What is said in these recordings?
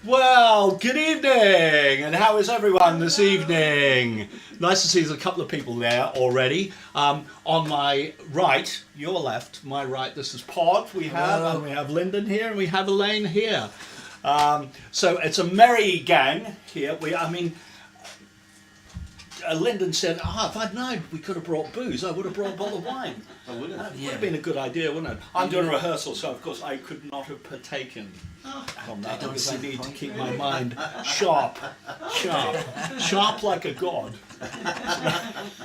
Well, good evening, and how is everyone this evening? Nice to see there's a couple of people there already. On my right, your left, my right, this is Pod, and we have Lyndon here, and we have Elaine here. So it's a merry gang here. Lyndon said, if I'd known we could have brought booze, I would have brought a bottle of wine. I would have. It would have been a good idea, wouldn't it? I'm doing a rehearsal, so of course I could not have partaken from that because I need to keep my mind sharp like a god.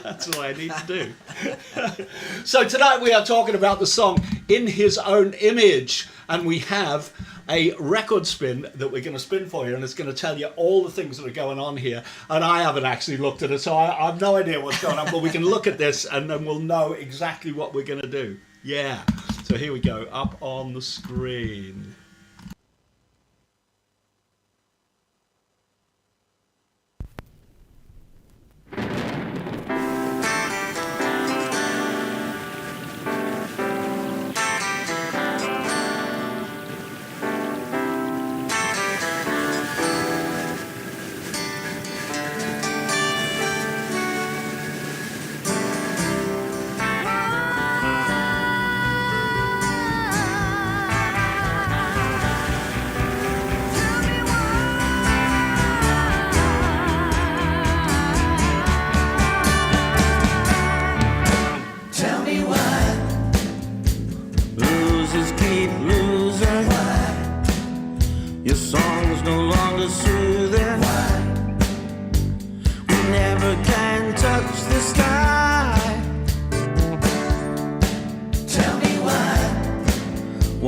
That's what I need to do. So tonight we are talking about the song In His Own Image, and we have a record spin that we're going to spin for you, and it's going to tell you all the things that are going on here. And I haven't actually looked at it, so I have no idea what's going on, but we can look at this and then we'll know exactly what we're going to do. Yeah. So here we go, up on the screen.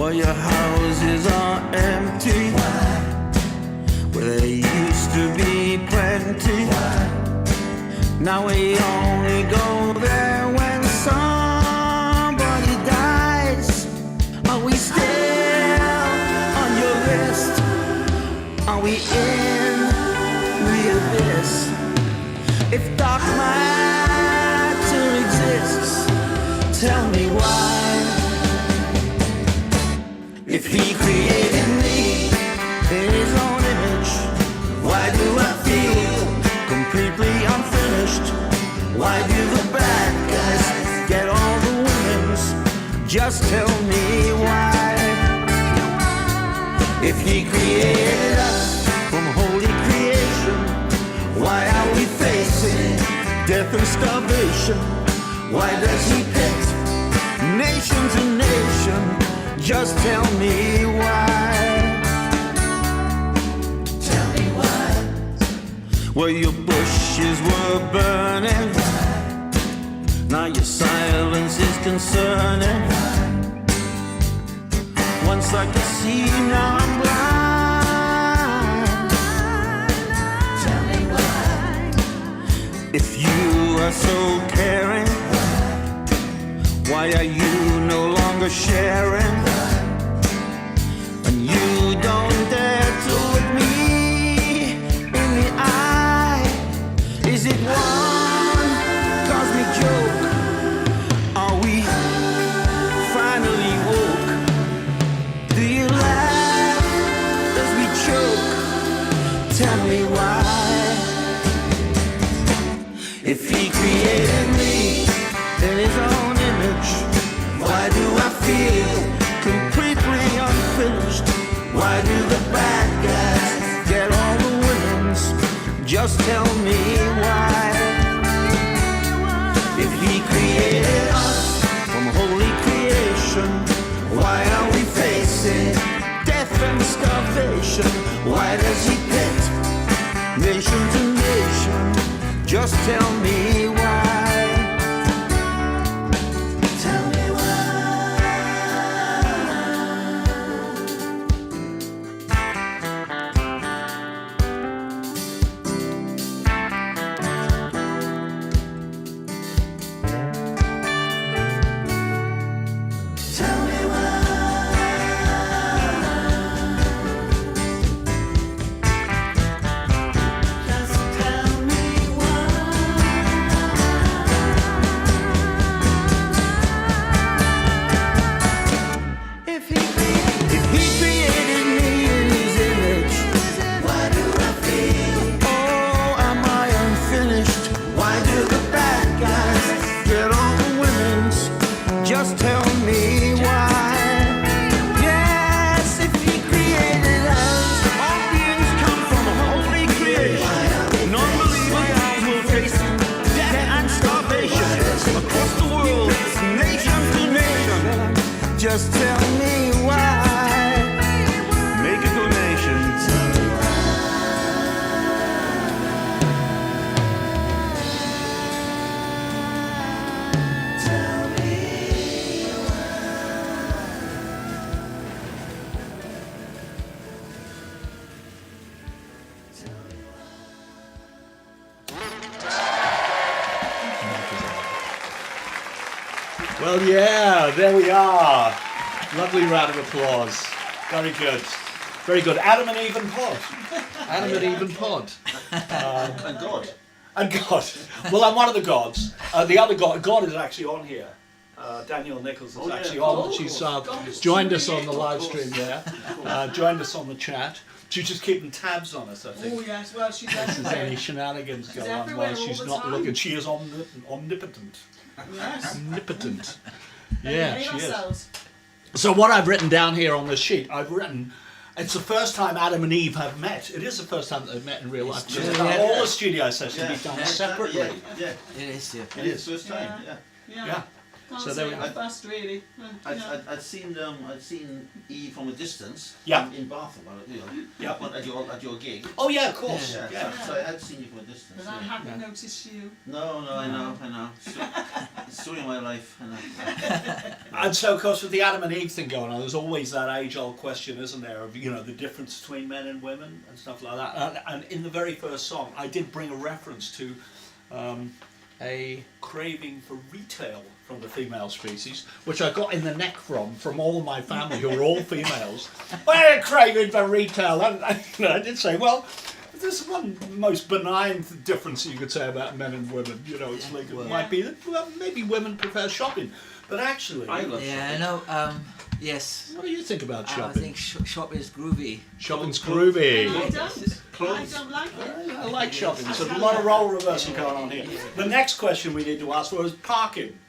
Your houses are empty. Where there used to be plenty. Now we only go there when somebody dies. Are we still on your list? Are we in the abyss? If dark matter exists, tell me why. If he created me in his own image, why do I feel completely unfinished? Why do the bad guys get all the winnings? Just tell me why. If he created us from holy creation, why are we facing death and starvation? Why does he pit nation to nation? Just tell me why. Tell me why. Well, your bushes were burning. Now your silence is concerning. Once I could see, now I'm blind. Tell me why. If you are so caring, why are you no longer sharing? And you don't dare to look me in the eye. Is it one cosmic joke? Are we finally woke? Do you laugh as we choke? Tell me why. If he created me in his own image, why do I feel completely unfinished? Why do the bad guys get all the winnings? Just tell me why. If he created us from holy creation, why are we facing death and starvation? Why does he pit nation to nation? Just tell me why. Well, yeah, there we are. Lovely round of applause. Very good. Very good. Adam and Eve and Pod. Adam and Eve and Pod. And God. And God. Well, I'm one of the gods. The other God, God is actually on here. Danielle Nichols is actually on. She's joined us on the live stream there. Joined us on the chat. She's just keeping tabs on us, I think. Oh yes, well she's If there's everywhere. any shenanigans going on everywhere while all she's the not time. looking. She is omnipotent. Yes. Omnipotent. Yeah, Behave she is. ourselves. So what I've written down here on this sheet, I've written, it's the first time Adam and Eve have met. It is the first time that they've met in real life. true, Because yeah. all the studio sessions be done separately. Yeah. It is, yeah. It is first time. Yeah. Yeah. Yeah. Can't So say there we how go. fast really. I'd seen Eve from a distance. Yeah. In Bath, Yeah. at your gig. Oh yeah, of course. Yeah. Yeah. So I had seen you from a distance. But I Yeah. hadn't noticed you. No, I know. It's story of my life. I know. And so, of course, with the Adam and Eve thing going on, there's always that age-old question, isn't there, of the difference between men and women and stuff like that. And in the very first song, I did bring a reference to a craving for retail from the female species, which I got in the neck from all of my family, who are all females. We're craving for retail. And I did say, well, there's one most benign difference you could say about men and women. It's like it might be that maybe women prefer shopping, but actually, I love Yeah, I know. Yes. what do you think about I shopping? think shopping is groovy. Shopping's groovy. I don't. I Clothes. don't like it. I like shopping. So there's a lot of role reversal going on here. The next question we need to ask for is parking.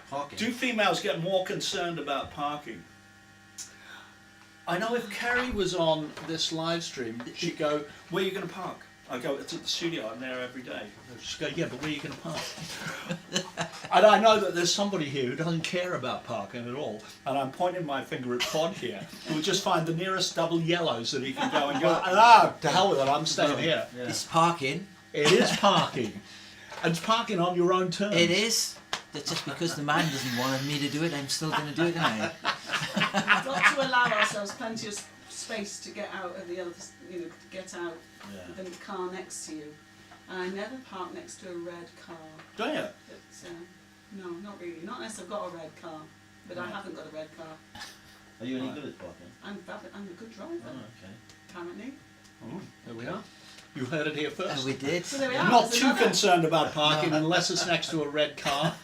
Parking. Do females get more concerned about parking? I know if Kerry was on this live stream, she'd go, "Where are you going to park?" I go, "It's at the studio. I'm there every day." She'd go, "Yeah, but where are you going to park?" And I know that there's somebody here who doesn't care about parking at all. And I'm pointing my finger at Pod here, who will just find the nearest double yellows that he can go and go, to hell with it, I'm staying here. Yeah. It's parking. It is parking. And it's parking on your own terms. It is. That's just because the man doesn't want me to do it, I'm still going to do it, aren't I? Got to allow ourselves plenty of space to get out of the other, to get out Yeah. of the car next to you. And I never park next to a red car. Don't you? But, no, not really. Not unless I've got a red car. But I haven't got a red car. Are you any good at parking? I'm a good driver, Okay. apparently. Oh, there we are. You heard it here first. And we did. So there we I'm are. not There's too another. concerned about parking unless it's next to a red car.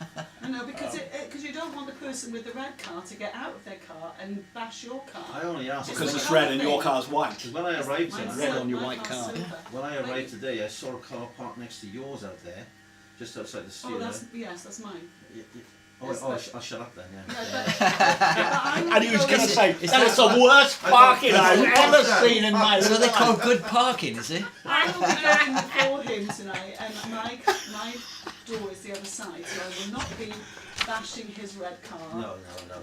No, because you don't want the person with the red car to get out of their car and bash your car. I only asked Because like it's a red and thing. your car's white. because when I arrived Mine's here, red on your my white car's car. silver. when I arrived today, I saw a car parked next to yours out there, just outside the Oh, studio. that's mine. Oh, Yes, but- I'll shut up then. Yeah, Yeah. And he was going to say, Is that that- is the worst parking I've ever seen in my So they life. call good parking, is it? I will be going before him tonight, and my door is the other side, so I will not be bashing his red car. No.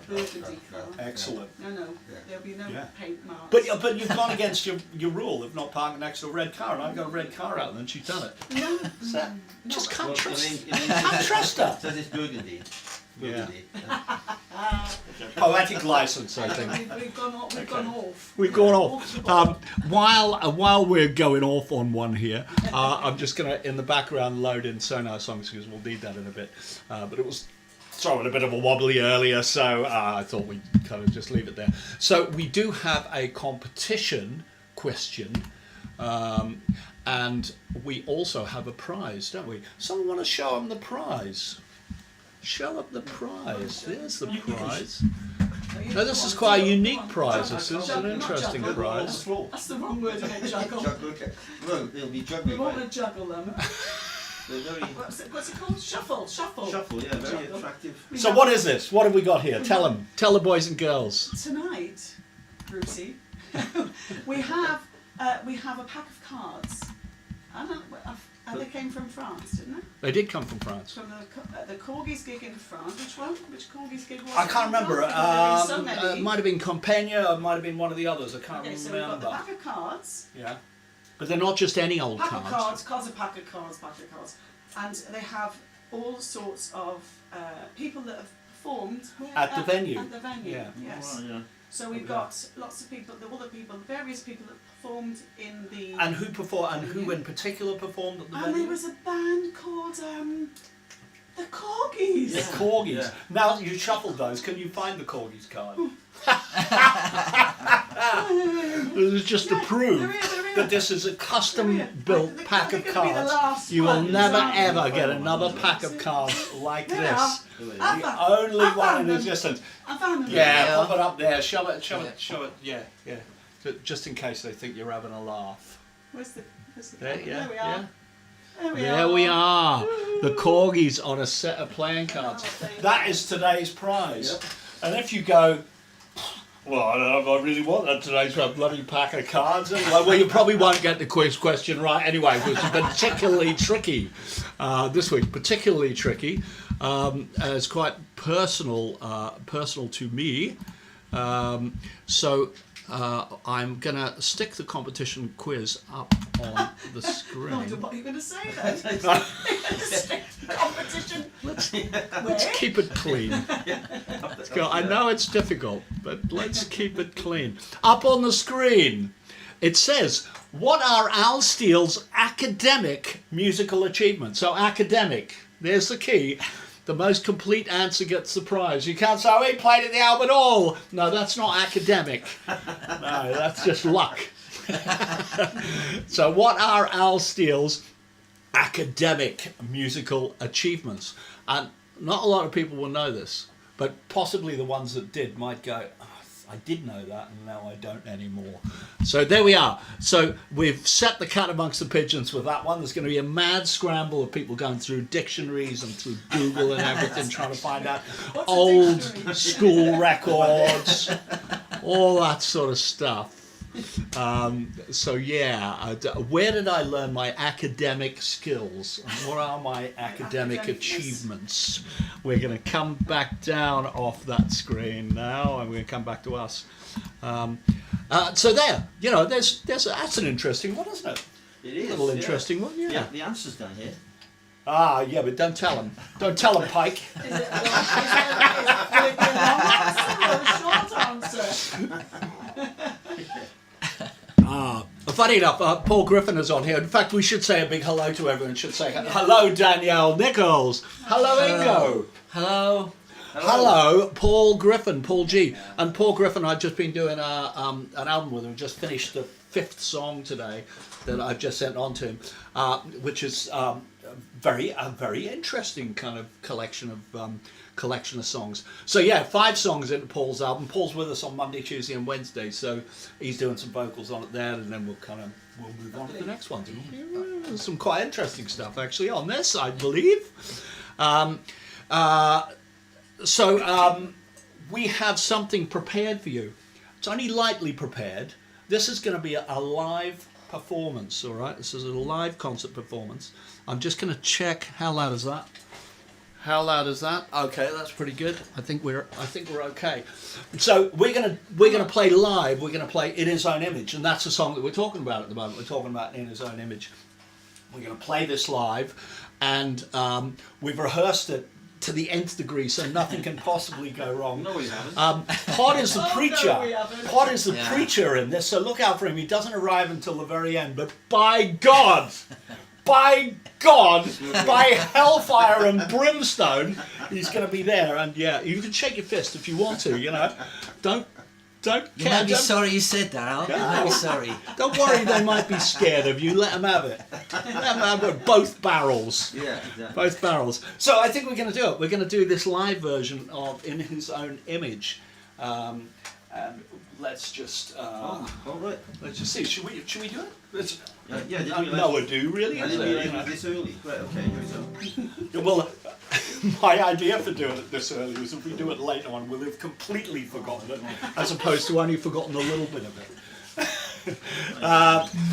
Burgundy car. Excellent. No, there'll be no Yeah. paint marks. But you've gone against your rule of not parking next to a red car, and I've got a red car out, and then she's done it. no, So, just can't Well, trust. it Can't trust her. says it's burgundy. Burgundy. Poetic license, I think. we've gone off. We've gone off. We've gone Off the off. ball. While we're going off on one here, I'm just going to, in the background, load in Sonar songs because we'll need that in a bit. But it was throwing a bit of a wobbly earlier, so I thought we'd kind of just leave it there. So we do have a competition question. And we also have a prize, don't we? Someone want to show them the prize? Show up the prize. There's the prize. Now this is quite a unique prize. This is an interesting prize. That's the wrong word, isn't it? Juggle. Juggle, okay. No, they'll be We juggling. want Right? to juggle them. They're very What's it called? Shuffle. shuffle, yeah, very Juggle. attractive. So what is this? What have we got here? Tell them. Tell the boys and girls. Tonight, Brucey, we have a pack of cards. And they came from France, didn't they? They did come from France. From the Corgis gig in France. Which one? Which Corgis gig was it? I can't remember. Because there were so many. It might have been Compania, or it might have been one of the others. I can't Okay, so we've got the remember. pack of cards. Yeah. But they're not just any old Pack of cards. cards, a pack of cards. And they have all sorts of people that have performed At the venue. At the venue, Yeah. yes. Oh, yeah. So we've got lots of people, various people that performed in the... And who in particular performed at the And venue? there was a band called... The corgis. The corgis. Yeah. Now that you shuffled those, can you find the corgis card? This is just to prove They're here. that this is a custom-built They're pack of gonna be the cards. last You will ones, never aren't they? ever get another pack of cards like There they this. are. The only one in existence. I found them. Yeah, Yeah. pop it up there. Show it. Yeah. Yeah. Just in case they think you're having a laugh. Where's the There, yeah, There we yeah. are. There we There are. we are. The corgis on a set of playing cards. Oh, thank That is today's prize. And if you go, well, I don't know if I really want that today's bloody pack of cards anyway. Well, you probably won't get the quiz question right anyway, which is particularly tricky this week. Particularly tricky. It's quite personal to me. So I'm going to stick the competition quiz up on the I screen. wonder what you're going to say then. Competition. Let's Where? keep it clean. Let's go. I know it's difficult, but let's keep it clean. Up on the screen, it says, what are Al Steele's academic musical achievements? So academic, there's the key. The most complete answer gets the prize. You can't say, oh, he played at the Albert Hall. No, that's not academic. No, that's just luck. So what are Al Steele's academic musical achievements? And not a lot of people will know this, but possibly the ones that did might go, oh, I did know that and now I don't anymore. So there we are. So we've set the cat amongst the pigeons with that one. There's going to be a mad scramble of people going through dictionaries and through Google and everything trying to find out What's a old dictionary? school records, all that sort of stuff. So yeah, where did I learn my academic skills? What are my academic academicness. achievements? We're going to come back down off that screen now, and we're going to come back to us. So there, that's an interesting one, isn't it? It is. A little yeah. interesting one, yeah. Yeah, the answer's down here. Ah, yeah, but don't tell him. Don't tell him, Pike. Is it will it be a long answer or a short answer? Funny enough, Paul Griffin is on here. In fact, we should say a big hello to everyone. Should say hello, Danielle Nichols. Hello, Ingo. Hello. Hello, Paul Griffin, Paul G. And Paul Griffin, I've just been doing an album with him. Just finished the 5th song today that I've just sent on to him, which is a very interesting kind of collection of songs. So yeah, 5 songs into Paul's album. Paul's with us on Monday, Tuesday, and Wednesday. So he's doing some vocals on it there, and then we'll move on to the next one. There's some quite interesting stuff actually on this, I believe. So we have something prepared for you. It's only lightly prepared. This is going to be a live performance, all right? This is a live concert performance. I'm just going to check. How loud is that? How loud is that? Okay, that's pretty good. I think we're okay. So we're gonna play live. We're gonna play In His Own Image, and that's the song that we're talking about at the moment. We're talking about In His Own Image. We're gonna play this live, and we've rehearsed it to the nth degree, so nothing can possibly go wrong. No, we haven't. Pod is the Oh, no, preacher. we haven't. Pod is the Yeah. preacher in this, so look out for him. He doesn't arrive until the very end, but by God, by hellfire and brimstone, he's going to be there. And yeah, you can shake your fist if you want to. Don't You might be sorry you said that, Al. You might be sorry. Don't worry, they might be scared of you. Let them have it. Let them have it. Both barrels. Yeah, exactly. Both barrels. So I think we're going to do it. We're going to do this live version of In His Own Image. And let's just All right. let's just see. Should we do it? Yeah, did we No, we do really. I Is didn't it? realise it was this early. Right, okay, here we go. Well, my idea for doing it this early was if we do it later on, we'll have completely forgotten it, as opposed to only forgotten a little bit of it.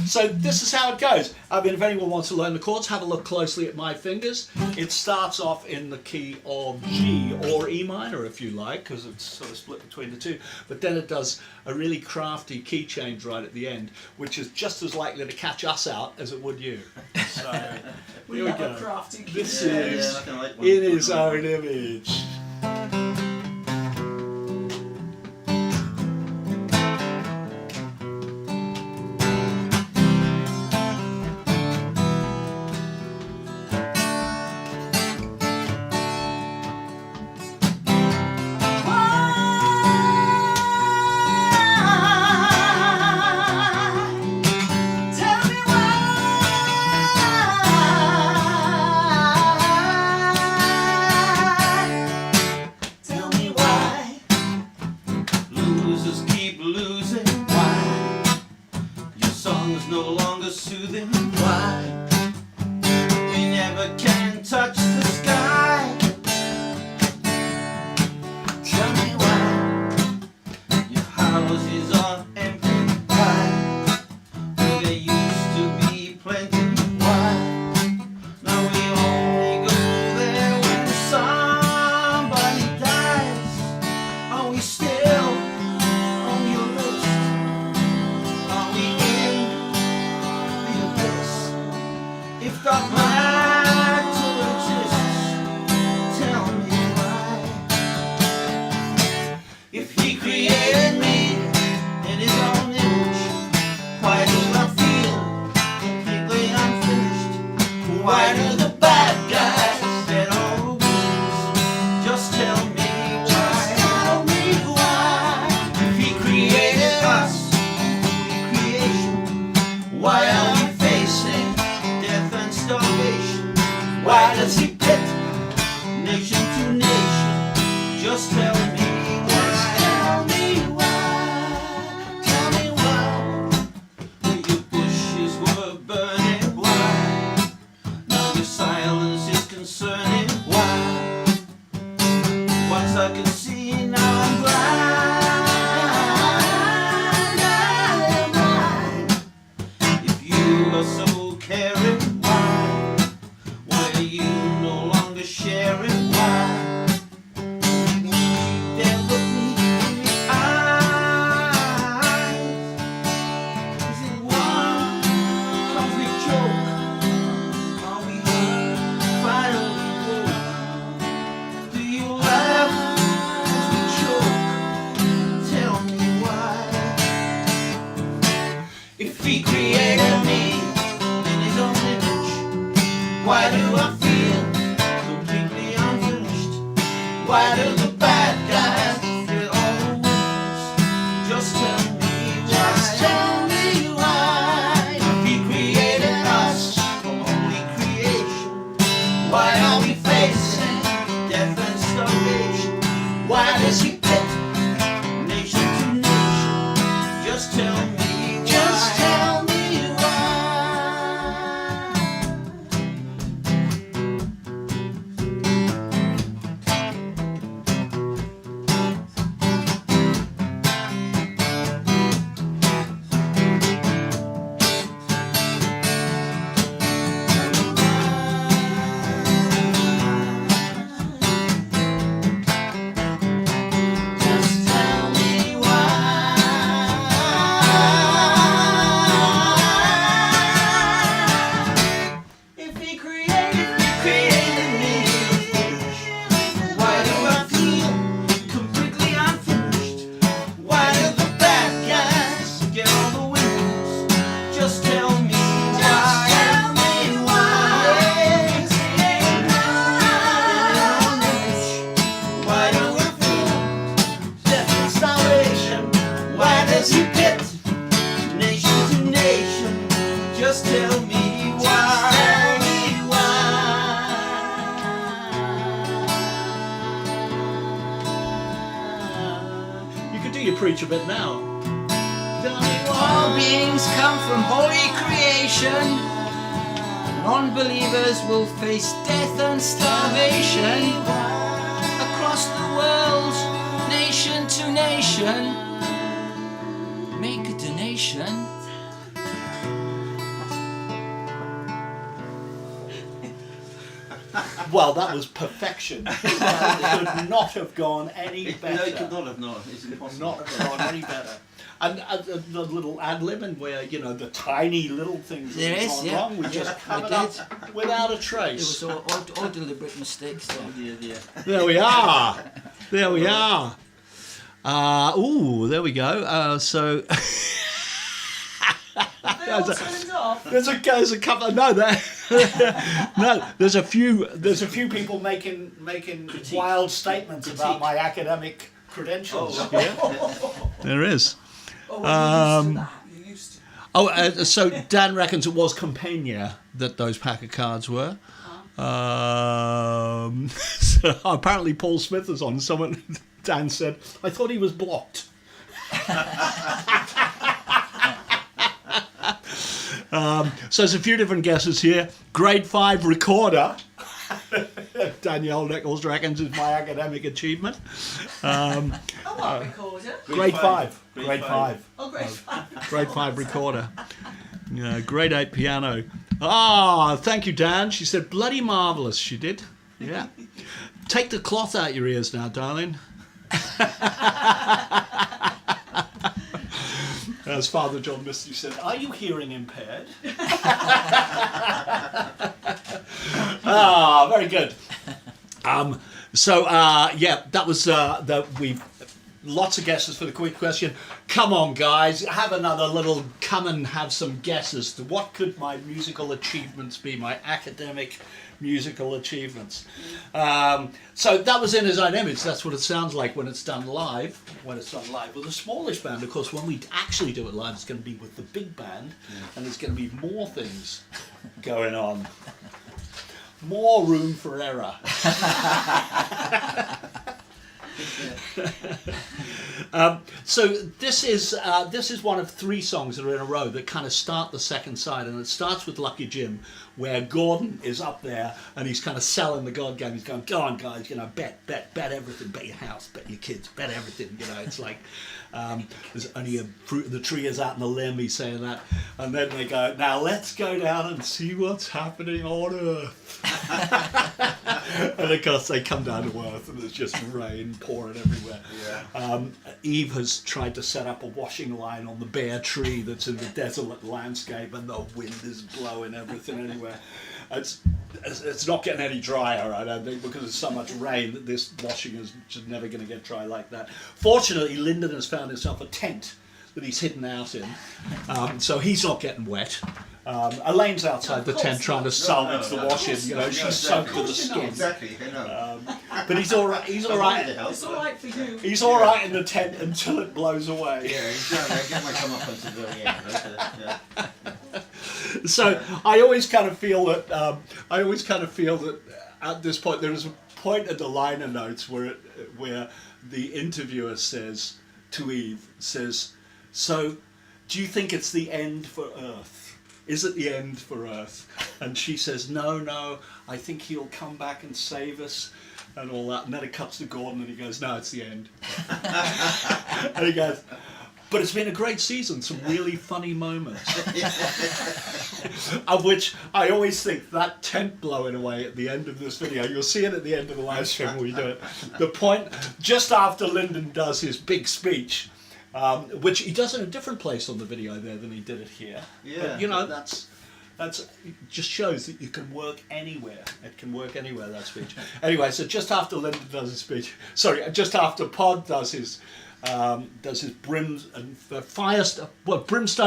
So this is how it goes. I mean, if anyone wants to learn the chords, have a look closely at my fingers. It starts off in the key of G or E minor, if you like, because it's sort of split between the two. But then it does a really crafty key change right at the end, which is just as likely to catch us out as it would you. So We here we have a go. crafty This Yeah, is I kinda like one. In His Own Image. song's no longer soothing. Why? We never can touch the sky. Tell me why. Your houses are empty. Why? Where there used to be plenty. Why? Now we only go there when somebody dies. Are we still on your list? Are we in the abyss? If the matter exists, tell me why. If he created me in his own image, why do I feel completely unfinished? Why do the bad guys get all the wins? Just tell me why. Just tell me why. If he created us, creation, why are we facing death and starvation? Why does he pit nation to nation? Just tell me why. Tell me why. Tell me why. When your bushes were burning, why? Now your silence is concerning, why? Once I could see, now I'm blind. I am blind. If you are so caring, why? Why are you no longer sharing, why? You dare look me in the eyes. Is it one complete joke? Are we finally woke? Do you laugh as we choke? Tell me why. If he created me in his own image, why do I feel completely unfinished? Why do the bad guys get all the wins? Just tell me why. Just tell me why. If he created us from holy creation, why are we facing death and starvation? Why does he pit nation to nation? Just tell me why. Just tell me why. Just tell me why. If he created me, why do I feel completely unfinished? Why do the bad guys get all the wins? Just tell me why. Just tell me why. Why do I feel death and starvation? Why does he pit nation to nation? Just tell me why. Tell me You could do your preach a bit now. Tell me All why. beings come from holy creation. Non-believers will face death and starvation. Across the world, nation to nation, make a donation. Well, that was perfection. That could not have gone any better. No, it could not have not. It's impossible. Not have gone any better. And the little ad-libbing where, you know, the tiny little things There that is, have gone yeah. wrong, we just I covered did. up without a It was trace. all deliberate mistakes there. Oh dear, dear. There we are. There we are. Ooh, there we go. So They all turned off. there's a couple. No, no. There's a few people making wild statements about my academic credentials. Oh. Yeah, there is. Oh, you're used to that. You're used to. So Dan reckons it was Campania that those pack of cards were. So apparently Paul Smith is on. Someone, Dan said, I thought he was blocked. So there's a few different guesses here. Grade 5 recorder. Danielle Nichols reckons is my academic achievement. Oh, what recorder? Grade 5. Grade 5. Oh, grade 5. Grade 5 recorder. Grade 8 piano. Ah, thank you, Dan. She said, bloody marvellous, she did. Yeah. Take the cloth out your ears now, darling. As Father John Misty said, are you hearing impaired? Very good. Yeah, that was we've lots of guesses for the quick question. Come on, guys, have another little. Come and have some guesses to what could my musical achievements be, my academic musical achievements. So that was In His Own Image. That's what it sounds like when it's done live. With a smallish band, of course, when we actually do it live, it's going to be with the big band, and there's going to be more things going on. More room for error. So this is one of 3 songs that are in a row that kind of start the second side, and it starts with Lucky Jim, where Gordon is up there and he's kind of selling the God game. He's going, go on, guys, bet everything, bet your house, bet your kids, bet everything. It's like there's only a fruit of the tree is out in the limb. He's saying that, and then they go, now let's go down and see what's happening on Earth. And of course they come down to Earth and there's just rain pouring everywhere. Yeah. Eve has tried to set up a washing line on the bare tree that's in the desolate landscape, and the wind is blowing everything anywhere. It's not getting any drier, I don't think, because there's so much rain that this washing is just never going to get dry like that. Fortunately, Lyndon has found himself a tent that he's hidden out in, so he's not getting wet. Elaine's outside the tent trying to salvage the washing. She's soaked to the skin. Exactly. But he's all right. He's all right. It's all right for you. He's all right in the tent until it blows away. Yeah, exactly. I get my come up until the very end. So I always kind of feel that at this point there is a point in the liner notes where the interviewer says to Eve, so do you think it's the end for Earth? Is it the end for Earth? And she says, no, I think he'll come back and save us and all that. And then it cuts to Gordon and he goes, no, it's the end. And he goes, but it's been a great season, some really funny moments. Of which I always think that tent blowing away at the end of this video, you'll see it at the end of the live stream when we do it. The point, just after Lyndon does his big speech, which he does in a different place on the video there than he did it here. Yeah. But, that's just shows that you can work anywhere. It can work anywhere, that speech. Anyway, so just after Lyndon does his speech, just after Pod does his brimstone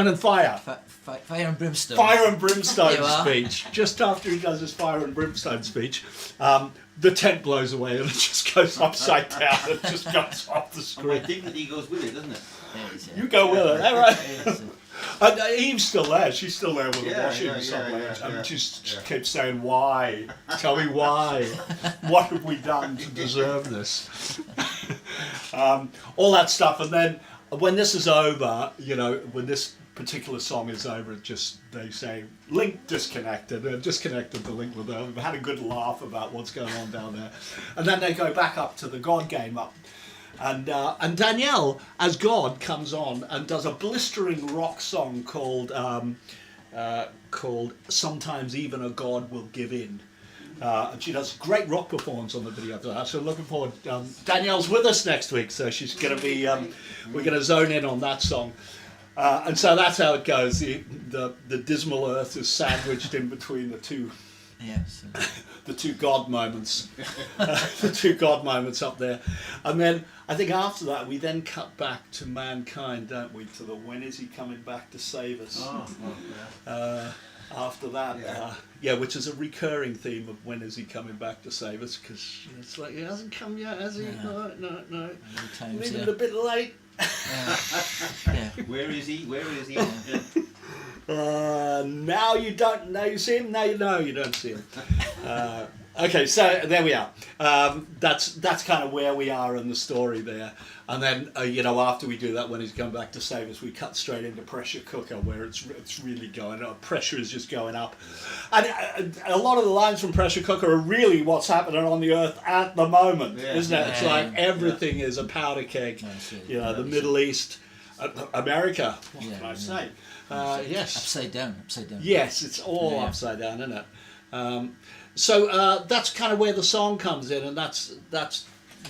and fire. Fire and brimstone. Fire and brimstone speech. Just after he does his fire and brimstone speech, the tent blows away and it just goes upside down. It just goes off the screen. My dignity goes with it, doesn't it? You go with it, all right? Eve's still there. She's still there with the washing and stuff like that. And she keeps saying, why? Tell me why. What have we done to deserve this? All that stuff. And then when this is over, when this particular song is over, they say, link disconnected. They've disconnected the link with them. We've had a good laugh about what's going on down there. And then they go back up to the God game up. And Danielle, as God, comes on and does a blistering rock song called Sometimes Even a God Will Give In. And she does a great rock performance on the video for that. So looking forward. Danielle's with us next week, so she's going to be. We're going to zone in on that song. And so that's how it goes. The dismal earth is sandwiched in between the two. Yes. The two God moments. The two God moments up there. And then I think after that we then cut back to mankind, don't we? To the when is he coming back to save us? After that, which is a recurring theme of when is he coming back to save us? Because it's like he hasn't come yet, has he? No. Leaving it a bit late. Where is he? Now you don't know you see him. Now you know you don't see him. Okay, so there we are. That's kind of where we are in the story there. And then, after we do that, when he's come back to save us, we cut straight into Pressure Cooker, where it's really going up. Pressure is just going up. And a lot of the lines from Pressure Cooker are really what's happening on the earth at the moment, isn't it? It's like everything is a powder keg. The Middle East, America, what can I say? Yes. Upside down. Yes, it's all upside down, isn't it? So that's kind of where the song comes in, and that's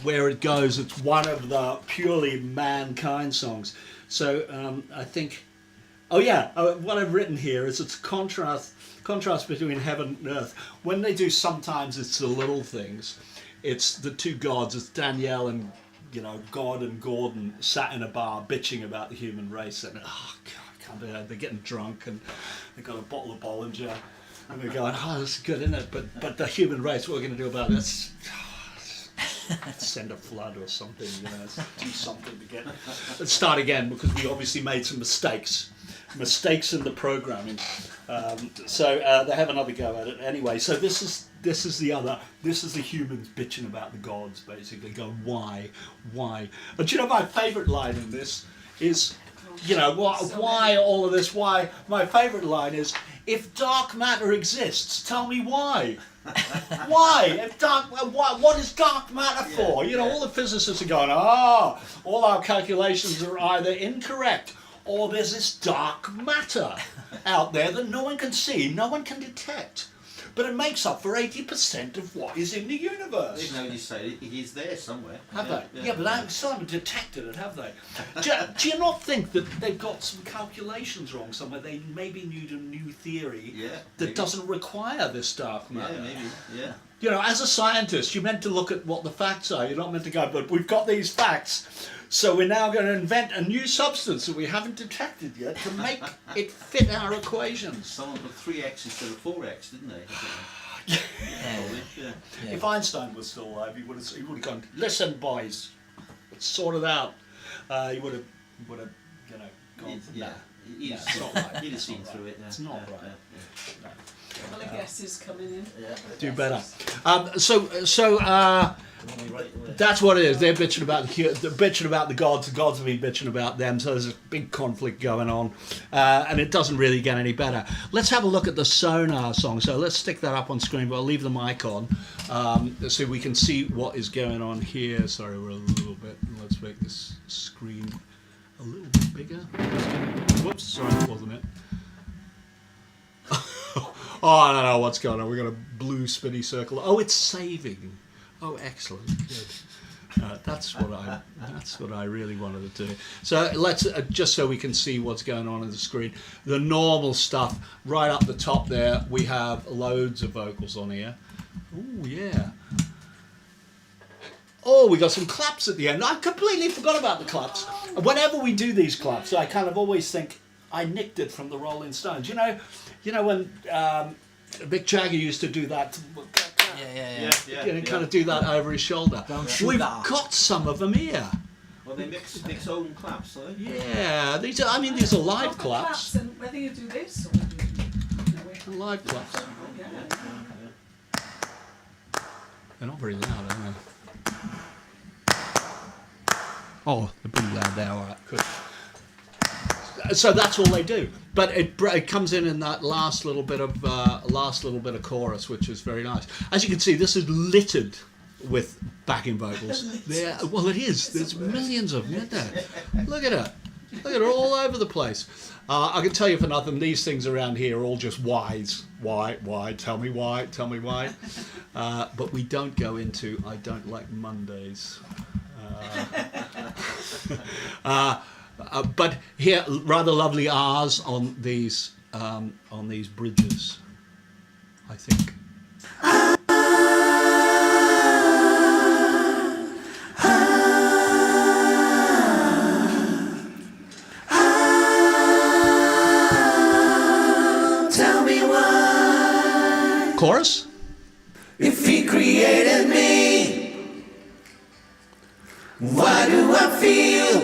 where it goes. It's one of the purely mankind songs. So I think, what I've written here is it's contrast between heaven and earth. When they do, sometimes it's the little things. It's the two gods. It's Danielle and God and Gordon sat in a bar bitching about the human race, and they're getting drunk and they've got a bottle of Bollinger. And we're going, this is good, isn't it? But the human race, what are we going to do about this? Send a flood or something, let's do something to get. Let's start again, because we obviously made some mistakes in the programming. So they have another go at it anyway. So this is the humans bitching about the gods, basically going, why? But my favourite line in this is, why all of this? Why? My favourite line is, if dark matter exists, tell me why. Why? What is dark matter for? All the physicists are going, all our calculations are either incorrect, or there's this dark matter out there that no one can see, no one can detect. But it makes up for 80% of what is in the universe. They've now decided it is there somewhere. Have they? Yeah, but they still haven't detected it, have they? Do you not think that they've got some calculations wrong somewhere? They maybe need a new theory that doesn't require this dark matter. Yeah, maybe, yeah. As a scientist, you're meant to look at what the facts are. You're not meant to go, but we've got these facts, so we're now going to invent a new substance that we haven't detected yet to make it fit our equations. Someone put 3x instead of 4x, didn't they? If Einstein was still alive, he would have gone, listen, boys, let's sort it out. He would have gone, He'd have seen through it. It's not right. Well, I guess is coming in. Do better. That's what it is. They're bitching about the gods. The gods have been bitching about them. So there's a big conflict going on, and it doesn't really get any better. Let's have a look at the Sonar song. So let's stick that up on screen. But I'll leave the mic on so we can see what is going on here. Sorry, we're a little bit. Let's make this screen a little bit bigger. Whoops, sorry, that wasn't it. Oh, I don't know what's going on. We've got a blue spinny circle. Oh, it's saving. Oh, excellent. Good. That's what I really wanted to do. So let's just so we can see what's going on the screen. The normal stuff right up the top there. We have loads of vocals on here. Oh yeah. Oh, we got some claps at the end. I completely forgot about the claps. Whenever we do these claps, I kind of always think I nicked it from the Rolling Stones. You know when Mick Jagger used to do that. Kind of do that over his shoulder. We've got some of them here. Well, they mix own claps, though. Yeah, these are live claps. And whether you do this or whether you Live claps. They're not very loud, are they? Oh, they're pretty loud there. All right, good. So that's all they do, but it comes in that last little bit of chorus, which is very nice. As you can see, this is littered with backing vocals. Well, it is. There's millions of them, isn't there? Look at it all over the place. I can tell you for nothing, these things around here are all just whys. Why? Tell me why. But we don't go into I don't like Mondays. But here, rather lovely R's on these bridges, I think. Tell me why. Chorus? If he created me, why do I feel?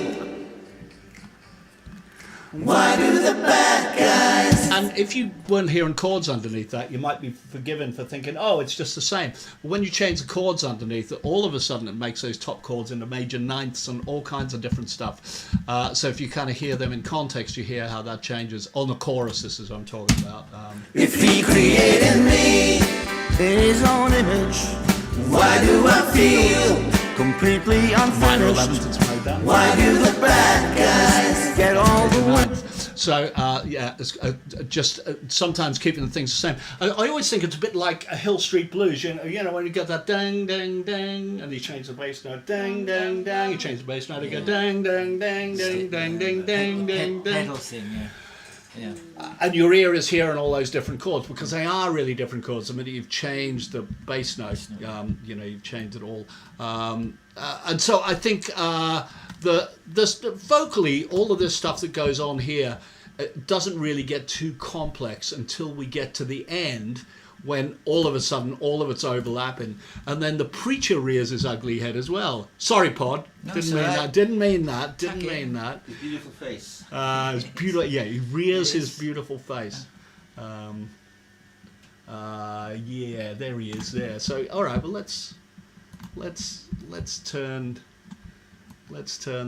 Why do the bad guys? And if you weren't hearing chords underneath that, you might be forgiven for thinking, oh, it's just the same. But when you change the chords underneath it, all of a sudden it makes those top chords into major ninths and all kinds of different stuff. So if you kind of hear them in context, you hear how that changes. On the chorus, this is what I'm talking about. If he created me in his own image, why do I feel completely Minor 11th, unfinished? it's made that. Why do the bad guys get all the win? So just sometimes keeping the things the same. I always think it's a bit like a Hill Street Blues. You know when you get that dang dang dang, and you change the bass note, dang dang dang. You change the bass note, you go dang dang dang dang dang dang dang dang dang. Pedal thing, yeah. And your ear is hearing all those different chords because they are really different chords. The minute you've changed the bass note, you've changed it all. And so I think vocally, all of this stuff that goes on here doesn't really get too complex until we get to the end, when all of a sudden all of it's overlapping, and then the preacher rears his ugly head as well. Sorry, Pod. No, Didn't it's mean all right. that. Didn't mean that. Didn't Okay. mean that. His beautiful face. It's beautiful. Yeah, he rears It his is. beautiful face. Yeah, there he is there. So, all right, well, let's turn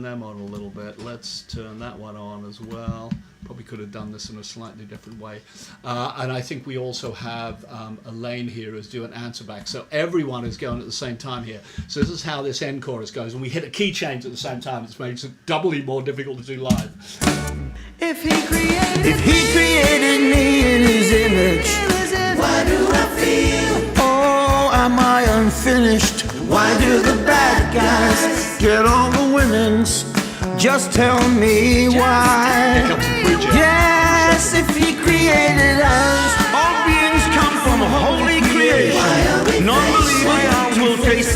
them on a little bit. Let's turn that one on as well. Probably could have done this in a slightly different way. And I think we also have Elaine here who's doing answer back. So everyone is going at the same time here. So this is how this end chorus goes. And we hit a key change at the same time. It makes it doubly more difficult to do live. If he created me in his image, why do I feel? Oh, am I unfinished? Why do the bad guys get all the winnings? Just tell me why. Here comes the preacher. Yes, if he created us, all beings come from holy creation. Non-believers will face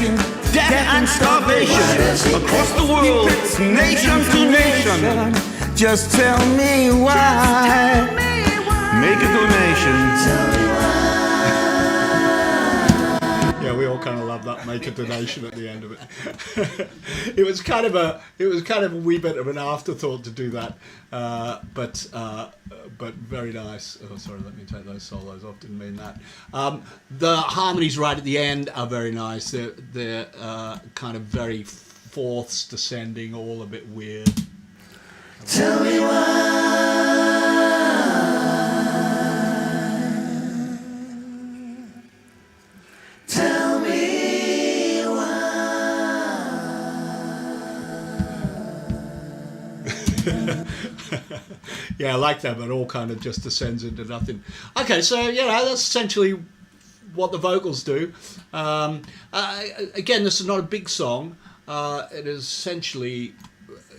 death and starvation across the world, nation to nation. Just tell me why. Make a donation. Yeah, we all kind of love that. Make a donation at the end of it. It was kind of a wee bit of an afterthought to do that, but very nice. Oh, sorry, let me take those solos off. Didn't mean that. The harmonies right at the end are very nice. They're kind of very fourths descending, all a bit weird. Tell me why. Tell me Yeah, I like that, but it all kind of just descends into nothing. Okay, so that's essentially what the vocals do. Again, this is not a big song. It is essentially,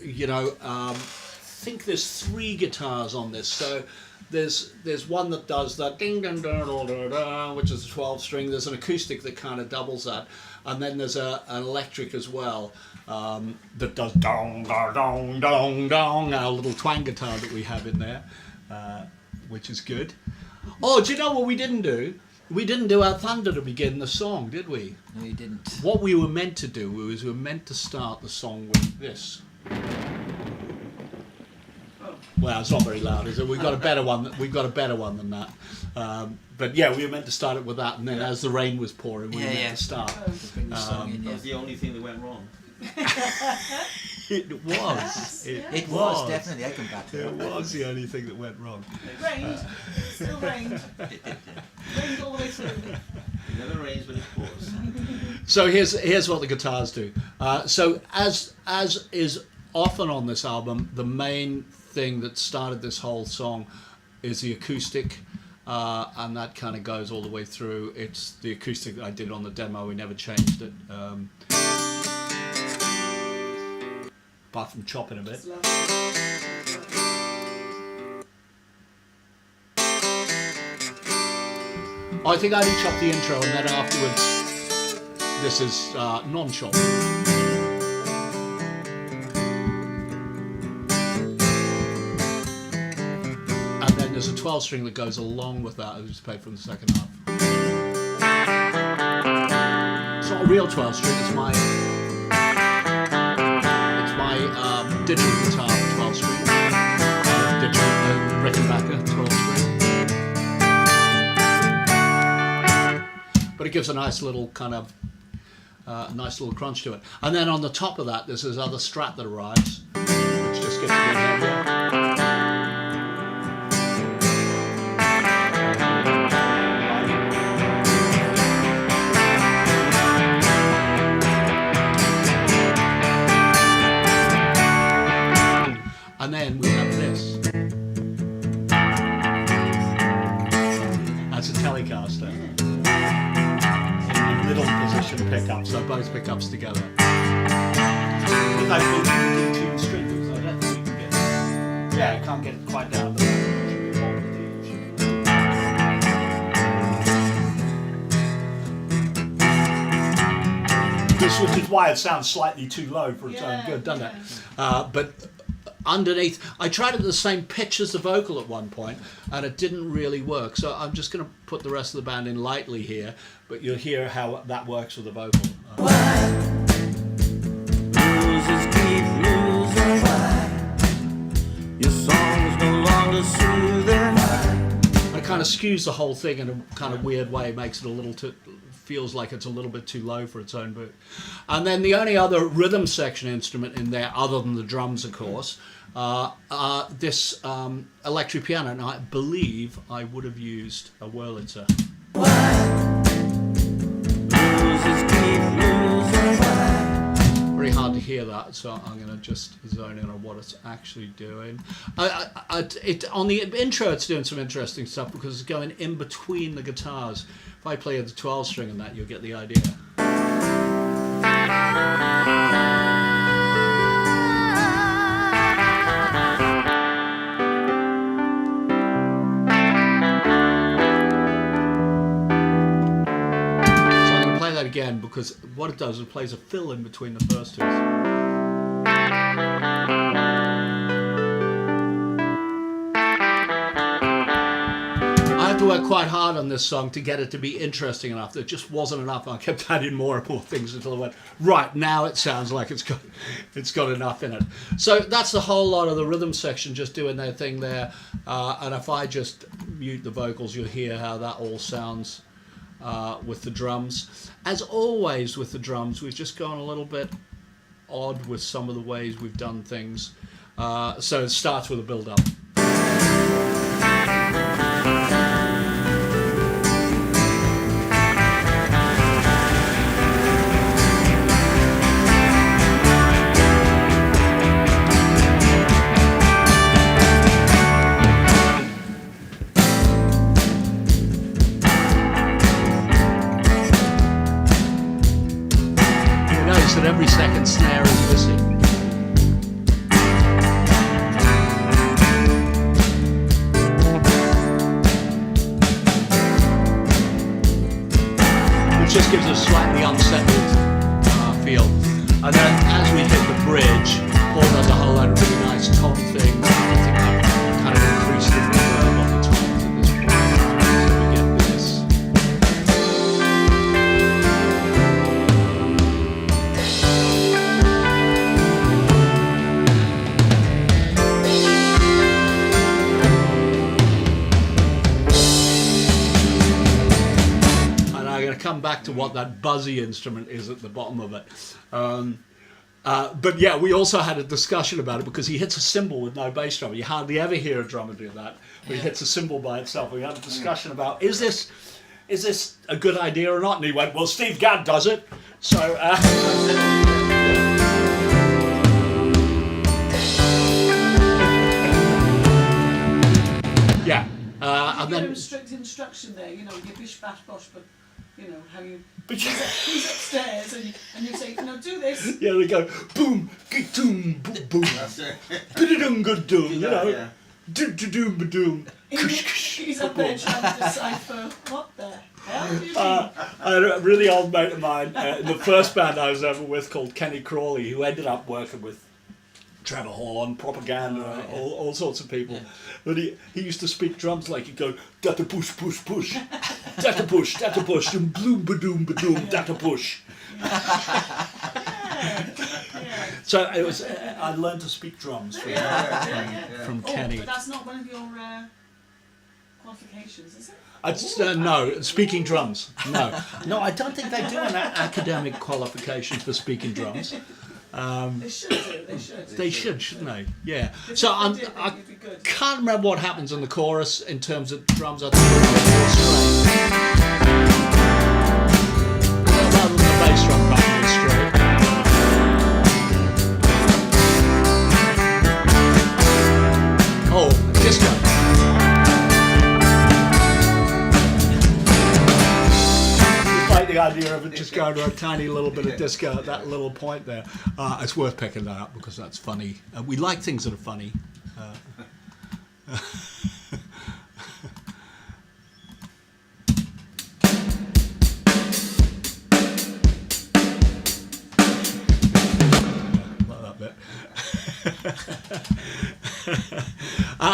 I think there's 3 guitars on this. So there's one that does that ding ding ding da da da, which is a 12 string. There's an acoustic that kind of doubles that, and then there's an electric as well that does dong dong dong dong dong. Our little twang guitar that we have in there, which is good. Oh, do you know what we didn't do? We didn't do our thunder to begin the song, did we? No, you didn't. What we were meant to do was we were meant to start the song with this. Well, it's not very loud, is it? We've got a better one. We've got a better one than that. But yeah, we were meant to start it with that, and then as the rain was pouring, we were meant to start. To bring the song in, That was the only thing that went wrong. It was. It was, definitely. I can back that It up. was the only thing that went wrong. It rained. Still rained. Rained all the way through. It never rains, but it pours. So here's what the guitars do. So as is often on this album, the main thing that started this whole song is the acoustic, and that kind of goes all the way through. It's the acoustic that I did on the demo. We never changed it, apart from chopping a bit. It's lovely. I think I only chopped the intro, and then afterwards, this is non-chop. And then there's a 12 string that goes along with that. I'll just play from the second half. It's not a real 12 string. It's my digital guitar 12 string. Digital Rickenbacker 12 string. but it gives a nice little kind of nice little crunch to it. And then on the top of that, there's this other strat that arrives, which just gets a bit heavier. And then we have this. That's a Telecaster. Middle position pickup, so both pickups together. With those two strings, I don't think we can get it. Yeah, I can't get it quite down to that. Which is why it sounds slightly too low for its own good, doesn't it? But underneath, I tried it at the same pitch as the vocal at one point, and it didn't really work. So I'm just going to put the rest of the band in lightly here, but you'll hear how that works with the vocal. Losers keep losing. Your song's no longer soothing. It kind of skews the whole thing in a kind of weird way, makes it a little too, feels like it's a little bit too low for its own boot. And then the only other rhythm section instrument in there, other than the drums, of course, this electric piano. And I believe I would have used a Wurlitzer. Losers keep losing. Very hard to hear that, so I'm going to just zone in on what it's actually doing. On the intro, it's doing some interesting stuff because it's going in between the guitars. If I play the 12 string and that, you'll get the idea. Again, because what it does is it plays a fill in between the first two. I had to work quite hard on this song to get it to be interesting enough. There just wasn't enough. I kept adding more and more things until I went, right, now it sounds like it's got enough in it. So that's the whole lot of the rhythm section just doing their thing there. And if I just mute the vocals, you'll hear how that all sounds with the drums. As always with the drums, we've just gone a little bit odd with some of the ways we've done things. So it starts with a build-up. That every second snare is missing. It just gives a slightly unsettled feel. And then as we hit the bridge, Paul does a whole lot of really nice tom things. I think I've kind of increased the reverb on the toms at this point. So we get this. Come back to what that buzzy instrument is at the bottom of it. But yeah, we also had a discussion about it because he hits a cymbal with no bass drum. You hardly ever hear a drummer do that, but he hits a cymbal by itself. We had a discussion about, is this a good idea or not? And he went, well, Steve Gadd does it. So yeah. And then strict instruction there, you know, you bish bash bosh, but you know how you. He's upstairs, and you say, "No, do this." Yeah, they go boom, doom, boom, boom, bididum, good doom, you know, doom, doom, doom. He's up there trying to decipher what the hell do you mean. I had a really old mate of mine in the first band I was ever with called Kenny Crawley, who ended up working with Trevor Horn, Propaganda, all sorts of people. Yeah. But he used to speak drums like he'd go, data push, push, push, data push, and bloom, ba-doom, ba-doom, data push. So it was. I learned to speak drums from Kenny. But that's not one of your qualifications, is it? No, speaking drums. No, I don't think they do an academic qualification for speaking drums. They should do. They should. They should, shouldn't they? Yeah. If So they did, then I you'd be good. can't remember what happens in the chorus in terms of drums. I think it's straight. Rather than the bass drum probably straight. Oh, disco. Like the idea of it just going to a tiny little bit of disco at that little point there. It's worth picking that up because that's funny. We like things that are funny. Like that bit.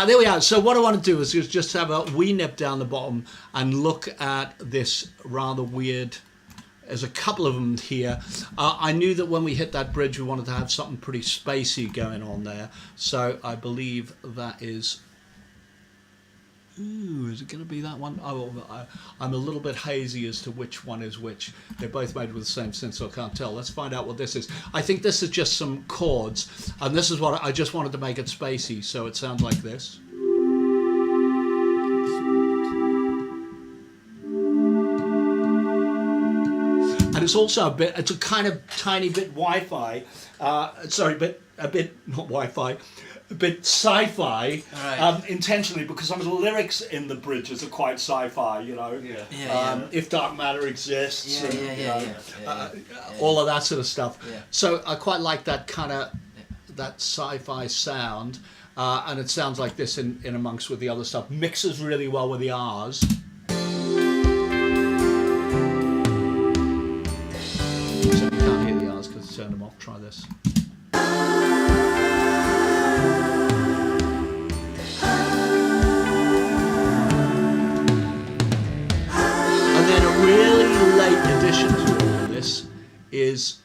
There we are. So what I want to do is just have a wee nip down the bottom and look at this rather weird. There's a couple of them here. I knew that when we hit that bridge we wanted to have something pretty spacey going on there. So I believe that is... Ooh, is it going to be that one? I'm a little bit hazy as to which one is which. They're both made with the same synth, so I can't tell. Let's find out what this is. I think this is just some chords, and this is what I just wanted to make it spacey, so it sounds like this. And it's also it's a kind of tiny bit Wi-Fi, a bit sci-fi, Right. intentionally, because some of the lyrics in the bridges are quite sci-fi, you know. If dark matter exists, all of that sort of stuff. Yeah. So I quite like that kind of that sci-fi sound, and it sounds like this in amongst with the other stuff. Mixes really well with the R's. So you can't hear the R's because it's turned them off. Try this. Really late addition to all of this is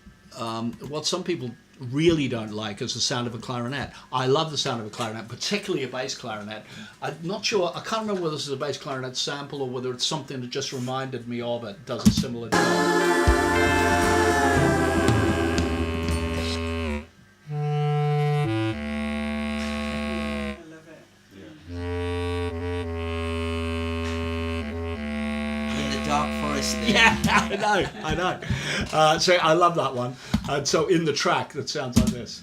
what some people really don't like is the sound of a clarinet. I love the sound of a clarinet, particularly a bass clarinet. I'm not sure, I can't remember whether this is a bass clarinet sample or whether it's something that just reminded me of it, does a similar job. Yeah, I know. So I love that one. So in the track, that sounds like this.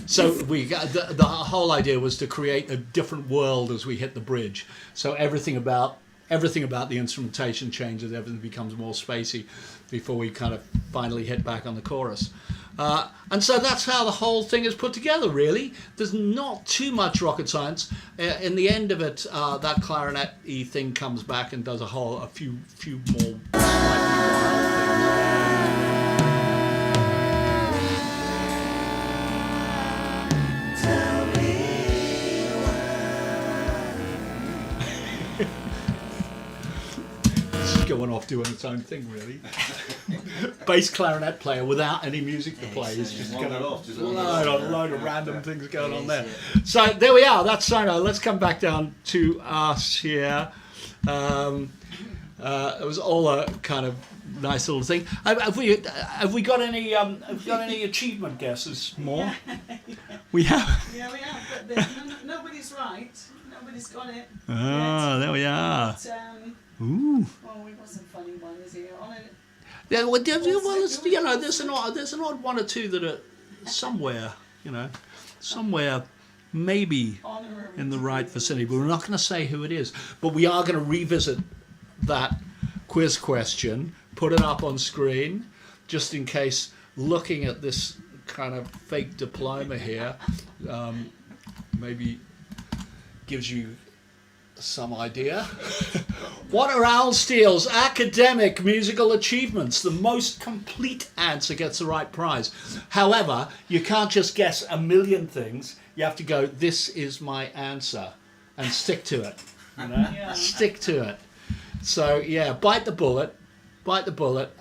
So we got the whole idea was to create a different world as we hit the bridge. So everything about the instrumentation changes, everything becomes more spacey before we kind of finally hit back on the chorus. And so that's how the whole thing is put together, really. There's not too much rocket science. In the end of it, that clarinet-y thing comes back and does a few more slightly wild going off doing its own thing, really. Bass clarinet player without any music to play is just going to load of random things going on there. So there we are. That's Sono. Let's come back down to us here. It was all a kind of nice little thing. Have we got any achievement guesses? More? We have. Yeah, we have. But nobody's right. Nobody's got it. Ah, there we are. But, ooh. well, we've got some funny ones here. On it. Yeah, well, there's an odd one or two that are somewhere, somewhere maybe in the right vicinity, but we're not going to say who it is. But we are going to revisit that quiz question, put it up on screen, just in case looking at this kind of fake diploma here maybe gives you some idea. What are Al Steele's academic musical achievements? The most complete answer gets the right prize. However, you can't just guess a million things. You have to go, this is my answer, and stick to it. You know? Yeah. Stick to it. So yeah, bite the bullet,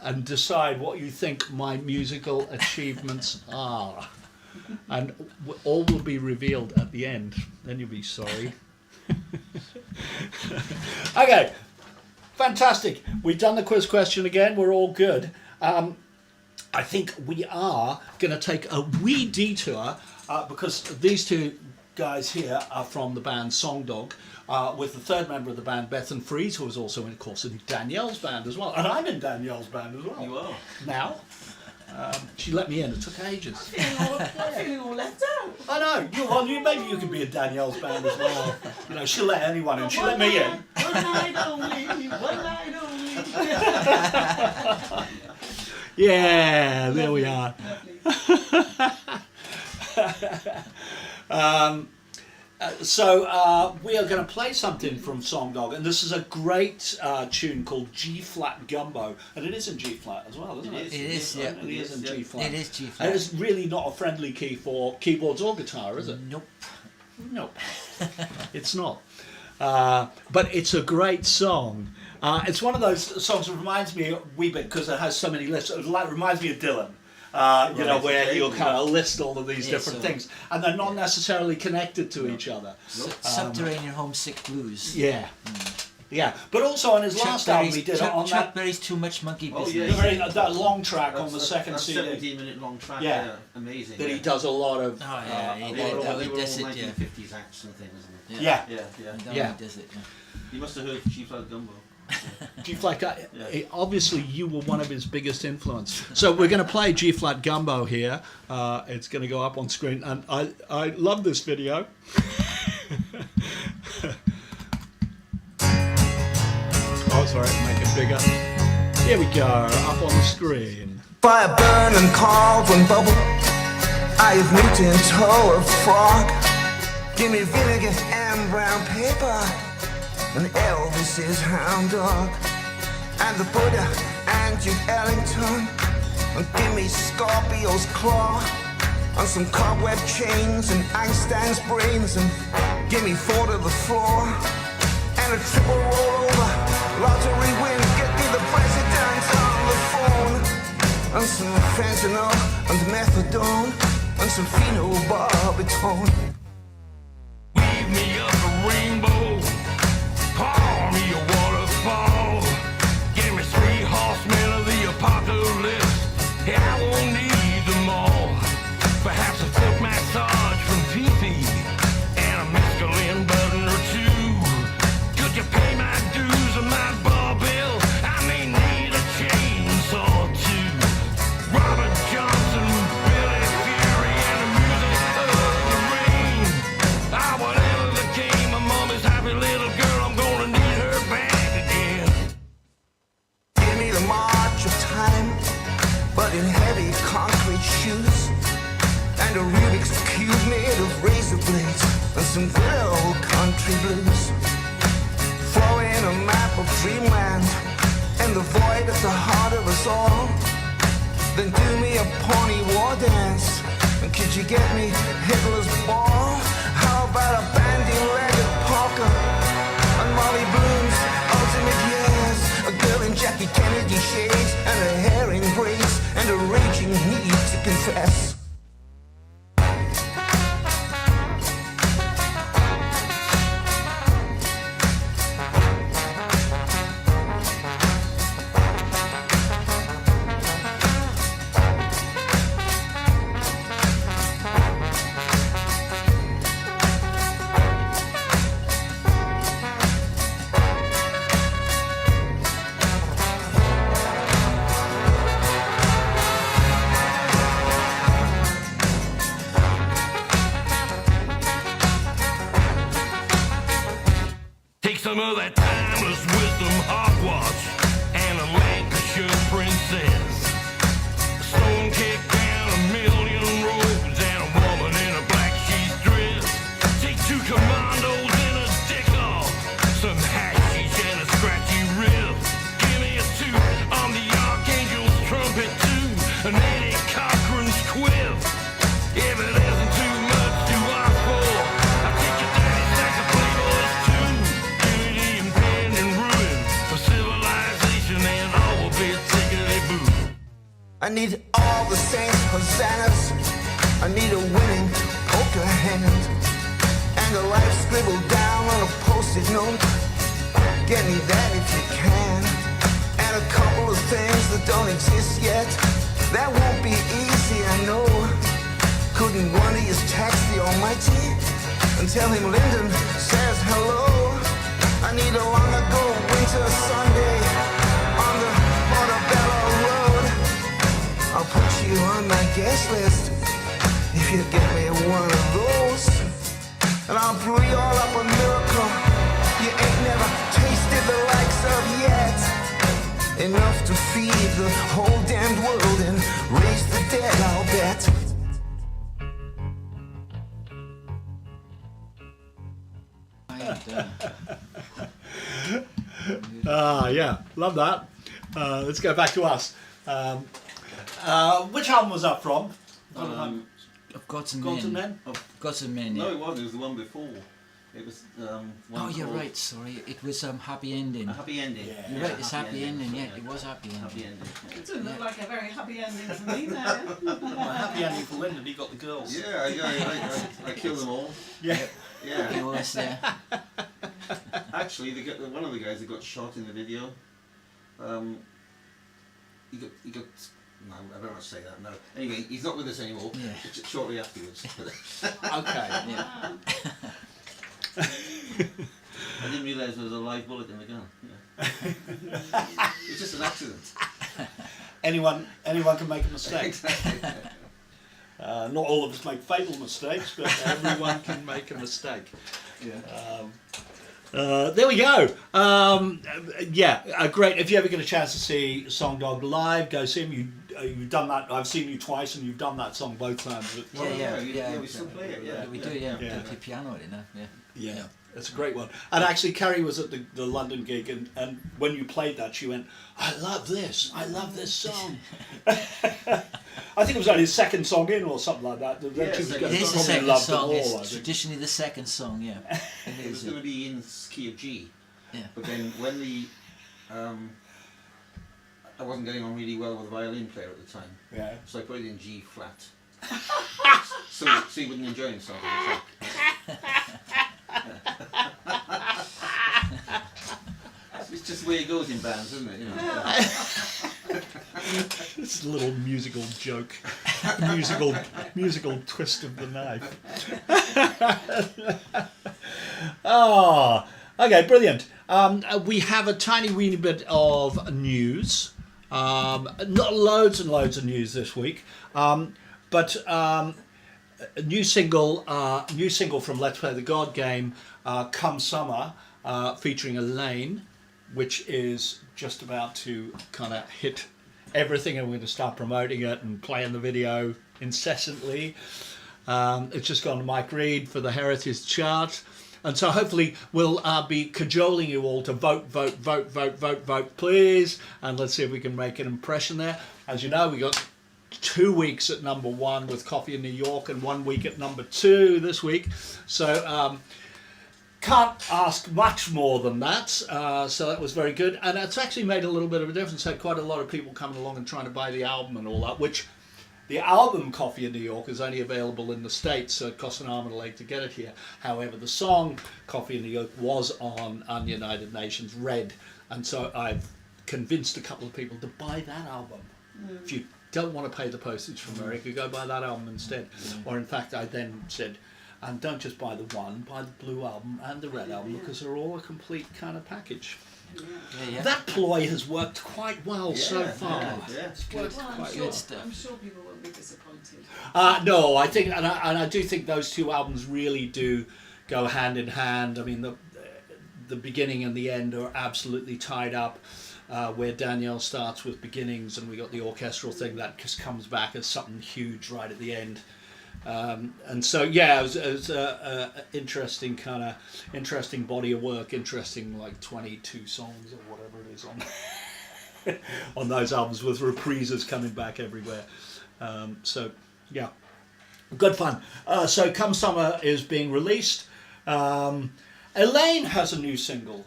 and decide what you think my musical achievements are, and all will be revealed at the end. Then you'll be sorry. Okay, fantastic. We've done the quiz question again. We're all good. I think we are going to take a wee detour because these two guys here are from the band Song Dog, with the third member of the band, Bethan Fries, who was also, of course, in Danielle's band as well. And I'm in Danielle's band as well. You are. Now. She let me in. It took ages. I'm feeling all left out. I know. Maybe you could be in Danielle's band as well. You know, she'll let anyone in. She let me in. One night only. One night only. Yeah, there we are. Lovely. So we are going to play something from Song Dog, and this is a great tune called G Flat Gumbo, and it is in G Flat as well, isn't it? It is, yeah. It is in G Flat. It is G flat. And it's really not a friendly key for keyboards or guitar, is it? Nope. Nope, it's not. But it's a great song. It's one of those songs that reminds me a wee bit, because it has so many lists. It reminds me of Dylan. You know, where you'll kind of list all of these different things, and they're not necessarily connected to each other. Subterranean Homesick Blues. Yeah, yeah. But also on his last album, he did it on Chuck that Berry's Too Much Monkey Business. yeah. the very, that long track on the That's second a CD 17-minute long track. Yeah. Yeah. Amazing. that he does a lot of. Oh, yeah, he a did. lot That of- was- They were that's all it, yeah. 1950s acts and things, isn't it? yeah, Yeah, yeah. No, Yeah. he does it. Yeah. You must have heard Chief Flat Gumbo. G flat. Yeah. Obviously, you were one of his biggest influence. So we're going to play G flat Gumbo here. It's going to go up on screen, and I love this video. Oh, sorry, make it bigger. Here we go, up on the screen. Fire burn and cauldron bubble. I have meat in tow of frog. Give me vinegar and brown paper, and Elvis's hound dog, and the Buddha and Duke Ellington, and give me Scorpio's claw, and some cobweb chains and Einstein's brains, and give me 4 to the floor, and a triple rollover lottery win. Get me the president on the phone, and some fentanyl and methadone, and some phenobarbital. Weave me up a rainbow, pour me a waterfall. Give me 3 horsemen of the apocalypse. Yeah, I won't need them all. Perhaps a foot massage from Fifi and a mescaline button or 2. Could you pay my dues on my ball bill? I may need a chainsaw too. Robert Johnson, Billy Fury, and the music of the rain. Ah, whatever the game, my mommy's happy little girl, I'm gonna need her back again. Give me the march of time, but in heavy concrete shoes, and a Rubik's Cube made of razor blades, and some good old country blues. Throw in a map of dreamland, and the void at the heart of us all. Then do me a pony war dance, and could you get me Hitler's ball? How about a bandy-legged polka, and Molly Bloom's ultimate years, a girl in Jackie Kennedy shades, and a herring braids, and a raging need to confess. Take some of that timeless wisdom hogwash and a Lancashire princess. A stone kicked down a million roads and a woman in a black sheath dress. Take 2 commandos and a dick off, some hashish and a scratchy rib. Give me a 2 on the Archangel's trumpet too, an Eddie Cochran's quiff. If it isn't too much to ask for, I'll take your daddy's sax of Playboys too. Give me I need all the saints hosannas. I need a winning poker hand and a life scribbled down on a post-it note. Get me that if you can. And a couple of things that don't exist yet. That won't be easy, I know. Couldn't one of you text the Almighty and tell him Lyndon says hello? I need a long ago winter Sunday on the Montebello Road. I'll put you on my guest list if you get me one of those. And I'll brew you all up a miracle you ain't never tasted the likes of yet. Enough to feed the whole damned world and raise the dead, I'll bet. Yeah, love that. Let's go back to us. Which album was that from? Of Gods and Gods and Men. Men? Gods and Men, yeah. No, it wasn't. It was the one before. It was one Oh, you're called right, sorry. It was Happy Ending. A Happy Ending. Yeah. You're right, it's Happy Ending, yeah. It was Happy Ending. Happy Ending. It doesn't look like a very happy ending for me now. Well, happy ending for Lyndon, he got the girls. Yeah, I killed them all. Yeah. It Yeah. was, yeah. Actually, one of the guys that got shot in the video, he got. No, I don't want to say that. No. Anyway, he's not with us anymore. Yeah. Shortly afterwards. Okay. Yeah. I didn't realise there was a live bullet in the gun. Yeah. It's just an accident. Anyone can make a mistake. Exactly. Not all of us make fatal mistakes, but everyone can make a mistake. Yeah. There we go. Great. If you ever get a chance to see Song Dog live, go see him. You've done that. I've seen you twice, and you've done that song both times. Yeah, we still play it. Yeah. We do, yeah. Yeah. We play piano, you know, yeah. Yeah, it's a great one. And actually, Carrie was at the London gig, and when you played that, she went, "I love this. I love this song." I think it was only his second song in, or something like that. Yeah, She was it gonna- It is the probably second loved it song. more, I It's think. traditionally the second song, yeah. It It was is, going yeah. to be in key of G. Yeah. But then when I wasn't getting on really well with the violin player at the time, Yeah. so I put it in G flat. so he wouldn't enjoy himself at the time. It's just the way it goes in bands, isn't it? You know. It's a little musical joke, musical twist of the knife. Oh, okay, brilliant. We have a tiny weeny bit of news. Not loads and loads of news this week, but a new single from Let's Play the God game, Come Summer, featuring Elaine, which is just about to kind of hit everything, and we're going to start promoting it and playing the video incessantly. It's just gone to Mike Reed for the Heritage chart. And so hopefully we'll be cajoling you all to vote, please. And let's see if we can make an impression there. As you know, we got 2 weeks at number 1 with Coffee in New York and 1 week at number 2 this week. So can't ask much more than that. So that was very good. And it's actually made a little bit of a difference. Had quite a lot of people coming along and trying to buy the album and all that, which the album Coffee in New York is only available in the States, so it costs an arm and a leg to get it here. However, the song Coffee in New York was on United Nations Red, and so I've convinced a couple of people to buy that album. If you don't want to pay the postage from America, go buy that album instead. Or in fact, I then said, and don't just buy the one, buy the blue album and the red album, because they're all a complete kind of package. Yeah. That ploy has worked quite well so far. Yeah. It's worked Well, quite good well. stuff. I'm sure people won't be disappointed. No, I think, and I do think those two albums really do go hand in hand. I mean, the beginning and the end are absolutely tied up. Where Danielle starts with beginnings, and we got the orchestral thing that just comes back as something huge right at the end. And so it was a interesting body of work, interesting like 22 songs or whatever it is on on those albums, with reprises coming back everywhere. Good fun. So Come Summer is being released. Elaine has a new single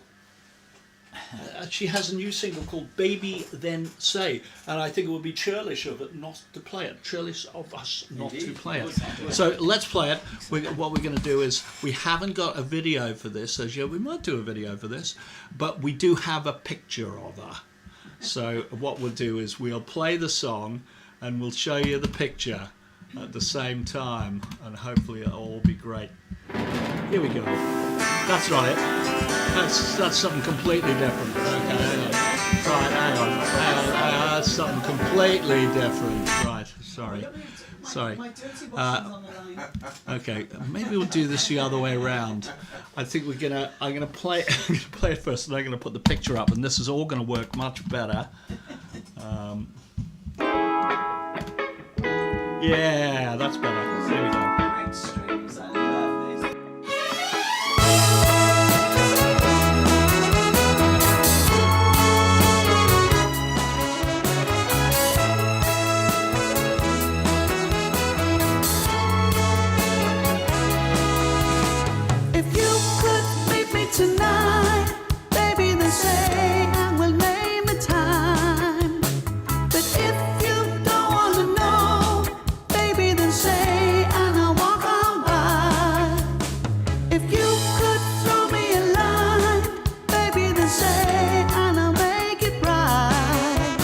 she has a new single called Baby Then Say, and I think it would be churlish of it not to play it. Churlish of us not to play it. So let's play it. What we're going to do is, we haven't got a video for this as yet. We might do a video for this, but we do have a picture of her. So what we'll do is we'll play the song and we'll show you the picture at the same time, and hopefully it'll all be great. Here we go. That's not it. That's something completely different. Okay, hang on. Right, hang on. That's something completely different. Right, sorry. Sorry. My dirty washing's on the line. Okay, maybe we'll do this the other way around. I think I'm gonna play it first, and I'm gonna put the picture up, and this is all gonna work much better. Yeah, that's better. There we go. Great streams, I love this. If you could meet me tonight, baby, then say and we'll name a time. But if you don't want to know, baby, then say and I'll walk on by. If you could throw me a line, baby, then say and I'll make it right.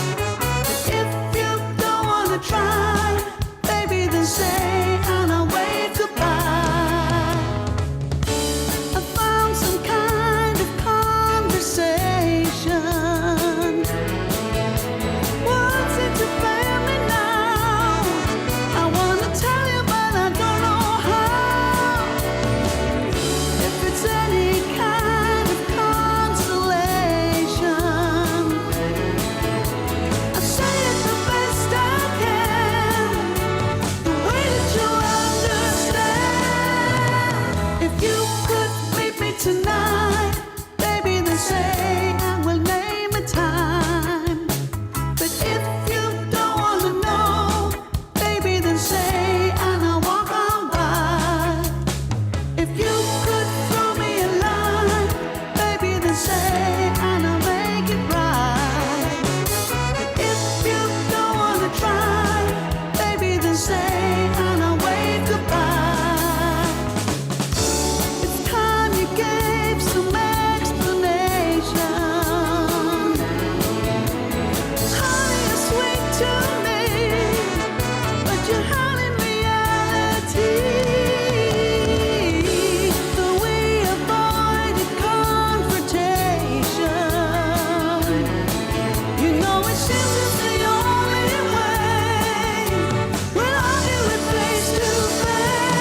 But if you don't want to try, baby, then say and I'll wave goodbye. I found some kind of conversation. Words seem to fail me now. I wanna tell you, but I don't know how. If it's any kind of consolation, I say it the best I can, the way that you'll understand. If you could meet me tonight, baby, then say and we'll name a time. But if you don't want to know, baby, then say and I'll walk on by. If you could throw me a line, baby, then say and I'll make it right. But if you don't want to try, baby, then say and I'll wave goodbye. It's time you gave some explanation. Honey, you're sweet to me, but you're hiding reality. Though we avoided confrontation, you know it seems it's the only way. We'll argue it face to face.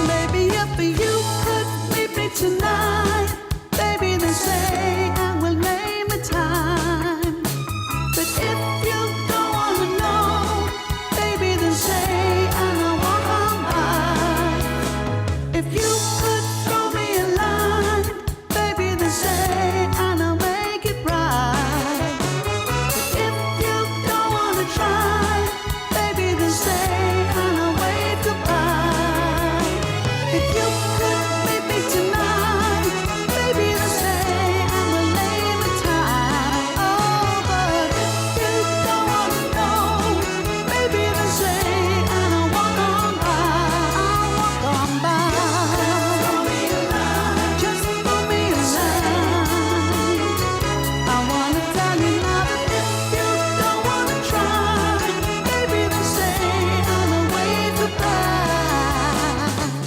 Baby, if you could meet me tonight, baby, then say and we'll name a time. But if you don't want to know, baby, then say and I'll walk on by. If you could throw me a line, baby, then say and I'll make it right. But if you don't want to try, baby, then say and I'll wave goodbye. If you could meet me tonight, baby, then say and we'll name a time. Oh, but if you don't want to know, baby, then say and I'll walk on by. I'll walk on by. Just throw me a line. I wanna tell you now that if you don't wanna try, baby, then say and I'll wave goodbye.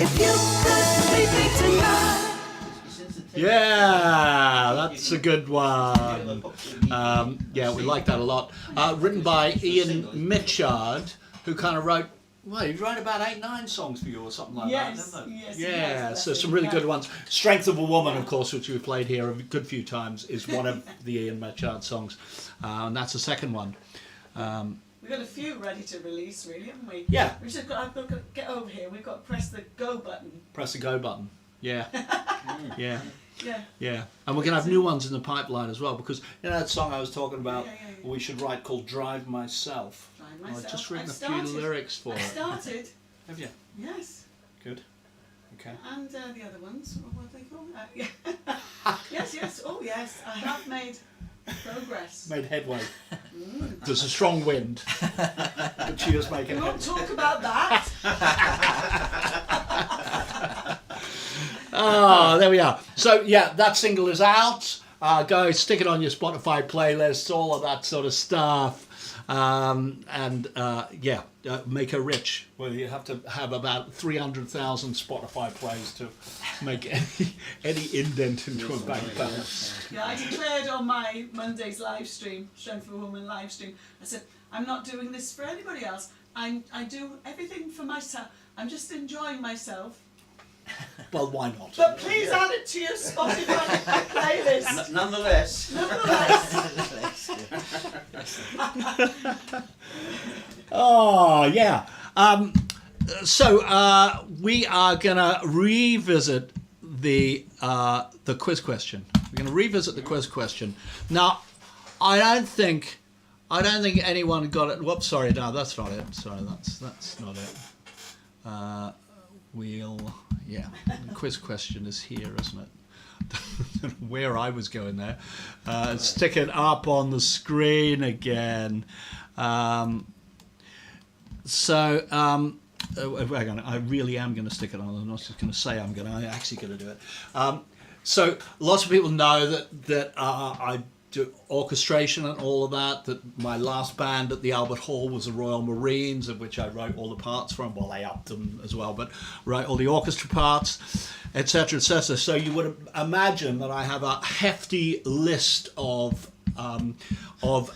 If you could meet me tonight. Yeah, that's a good one. Yeah, we like that a lot. Written by Ian Mitchard, who kind of wrote, well, he wrote about 8-9 songs for you or something like Yes, that, didn't he? yes, Yeah, yes, so that's some it, really yeah. good ones. Strength of a Woman, of course, which we've played here a good few times, is one of the Ian Mitchard songs. And that's the second one. We've got a few ready to release, really, haven't we? Yeah. We've just got, I've got to get over here. We've got to press the go button. Press the go button. Yeah. Yeah. Yeah, and we're going to have new ones in the pipeline as well, because you know that song I was talking about Yeah. we should write called Drive Myself. Drive Well, I've Myself. just written I've a few started. lyrics for I it. started. Have you? Yes. Good. Okay. And the other ones, what are they called? Yeah. Yes. Oh, yes. I have made progress. Made headway. There's a strong wind, but she is making We won't headway. talk about that. Oh, there we are. So yeah, that single is out. Go stick it on your Spotify playlists, all of that sort of stuff. Make her rich. Well, you have to have about 300,000 Spotify plays to make any indent into a bank balance. Yeah, I declared on my Monday's live stream, Strength for Woman live stream, I said, I'm not doing this for anybody else. I do everything for myself. I'm just enjoying myself. Well, why not? But please add it to your Spotify playlist. Nonetheless. Nevertheless. Oh yeah. So we are gonna revisit the quiz question. We're gonna revisit the quiz question. Now, I don't think anyone got it. Whoops, sorry, no, that's not it. Sorry, that's not it. The quiz question is here, isn't it? Where I was going there. Stick it up on the screen again. Hang on, I really am going to stick it on. I'm not just going to say I'm actually going to do it. So lots of people know that I do orchestration and all of that. That my last band at the Albert Hall was the Royal Marines, of which I wrote all the parts from. Well, they upped them as well, but wrote all the orchestra parts, etc., etc. So you would imagine that I have a hefty list of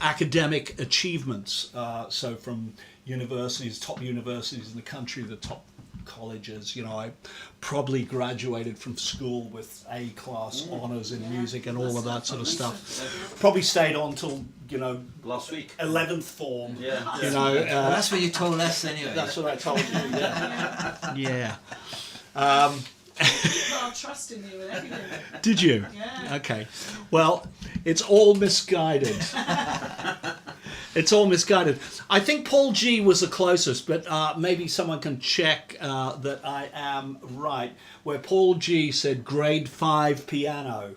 academic achievements. So from universities, top universities in the country, the top colleges. You know, I probably graduated from school with A-class honours in music and all of that sort of stuff. Probably stayed on till, you know, Last week. 11th form. Yeah. You know, Well, that's what you told us anyway. that's what I told you. Yeah. Put our trust in you and everything. Did you? Yeah. Okay. Well, it's all misguided. It's all misguided. I think Paul G was the closest, but maybe someone can check that I am right. Where Paul G said grade 5 piano.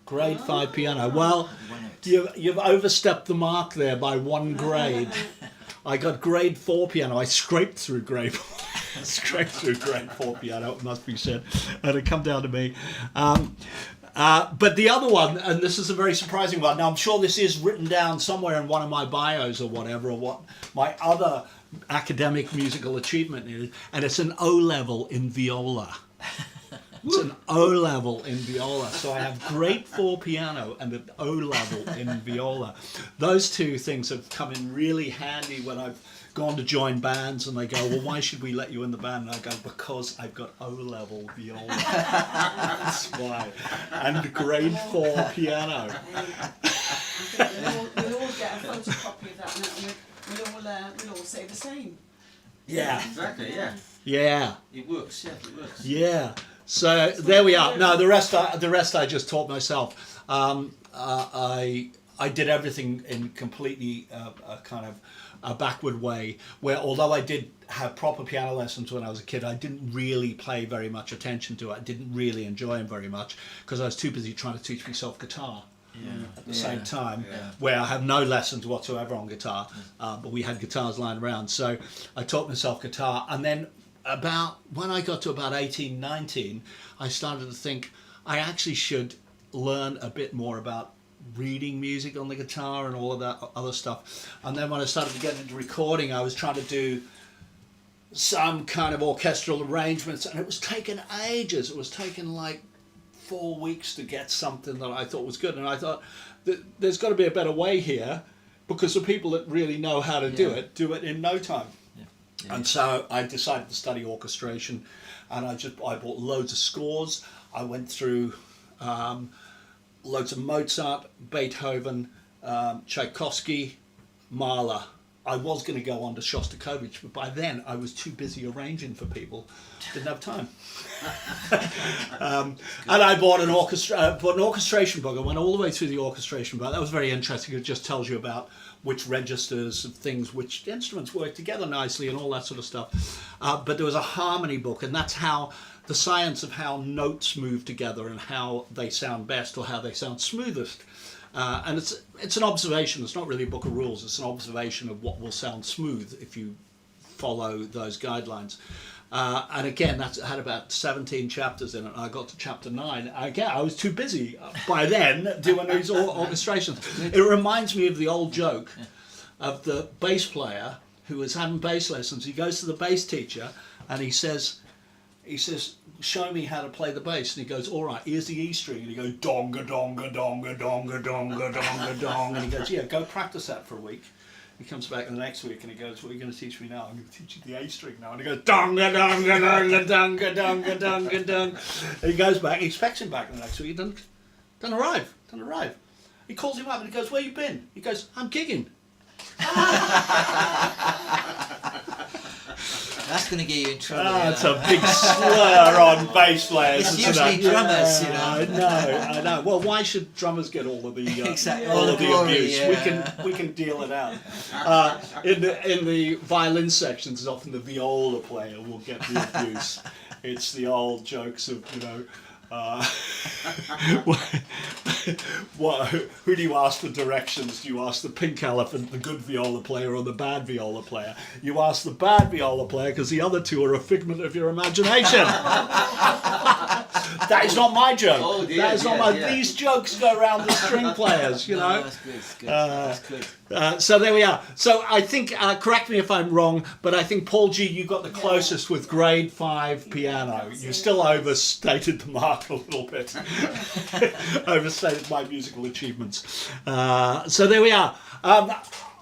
Grade 5 piano. Well, you've overstepped the mark there by one grade. I got grade 4 piano. I scraped through grade 4. Scraped through grade 4 piano, it must be said. And it come down to me. But the other one, and this is a very surprising one. Now, I'm sure this is written down somewhere in one of my bios or whatever, or what my other academic musical achievement is, and it's an O-level in viola. It's an O-level in viola. So I have grade 4 piano and an O-level in viola. Those two things have come in really handy when I've gone to join bands and they go, well, why should we let you in the band? And I go, because I've got O-level viola. That's why. And grade 4 piano. I think we'll all get a photocopy of that and we'll all say the same. Yeah. Exactly, yeah. Yeah. It works, yeah, it works. Yeah. So there we are. No, the rest I just taught myself. I did everything in completely a kind of a backward way, where although I did have proper piano lessons when I was a kid, I didn't really pay very much attention to it. I didn't really enjoy them very much because I was too busy trying to teach myself guitar. At the same time, where I have no lessons whatsoever on guitar, but we had guitars lying around, so I taught myself guitar. And then about when I got to about 18, 19, I started to think I actually should learn a bit more about reading music on the guitar and all of that other stuff. And then when I started to get into recording, I was trying to do some kind of orchestral arrangements, and it was taking ages. It was taking like 4 weeks to get something that I thought was good. And I thought that there's got to be a better way here, because the people that really know how to do it in no time. And so I decided to study orchestration, and I bought loads of scores. I went through loads of Mozart, Beethoven, Tchaikovsky, Mahler, I was going to go on to Shostakovich, but by then I was too busy arranging for people, didn't have time. And I bought an orchestration book. I went all the way through the orchestration book. That was very interesting. It just tells you about which registers of things, which instruments work together nicely, and all that sort of stuff. But there was a harmony book, and that's how the science of how notes move together and how they sound best or how they sound smoothest. And it's an observation. It's not really a book of rules. It's an observation of what will sound smooth if you follow those guidelines. And again, that had about 17 chapters in it. I got to chapter 9. Again, I was too busy by then doing these orchestrations. It reminds me of the old joke of the bass player who was having bass lessons. He goes to the bass teacher and he says, show me how to play the bass. And he goes, all right, here's the E string. And he goes, donga, donga, donga, donga, donga, donga, dong. And he goes, yeah, go practice that for a week. He comes back the next week and he goes, what are you going to teach me now? I'm going to teach you the A string now. And he goes, donga, donga, donga, donga, donga, donga, dong. And he goes back, he expects him back the next week. He doesn't arrive. He calls him up and he goes, where you been? He goes, I'm gigging. That's going to get you in trouble. That's a big slur on bass players. It's usually drummers, you know. I know. Well, why should drummers get all of the Exactly. all of the Glory, abuse? yeah. We can deal it out. In the violin sections, often the viola player will get the abuse. It's the old jokes of who do you ask for directions? Do you ask the pink elephant, the good viola player, or the bad viola player? You ask the bad viola player because the other two are a figment of your imagination. That is not my joke. Oh, dear, that is not my. These jokes go around the string players, you know. No, that's good. So there we are. So I think, correct me if I'm wrong, but I think, Paul G, you got the closest with grade 5 piano. You still overstated the mark a little bit. Overstated my musical achievements. So there we are.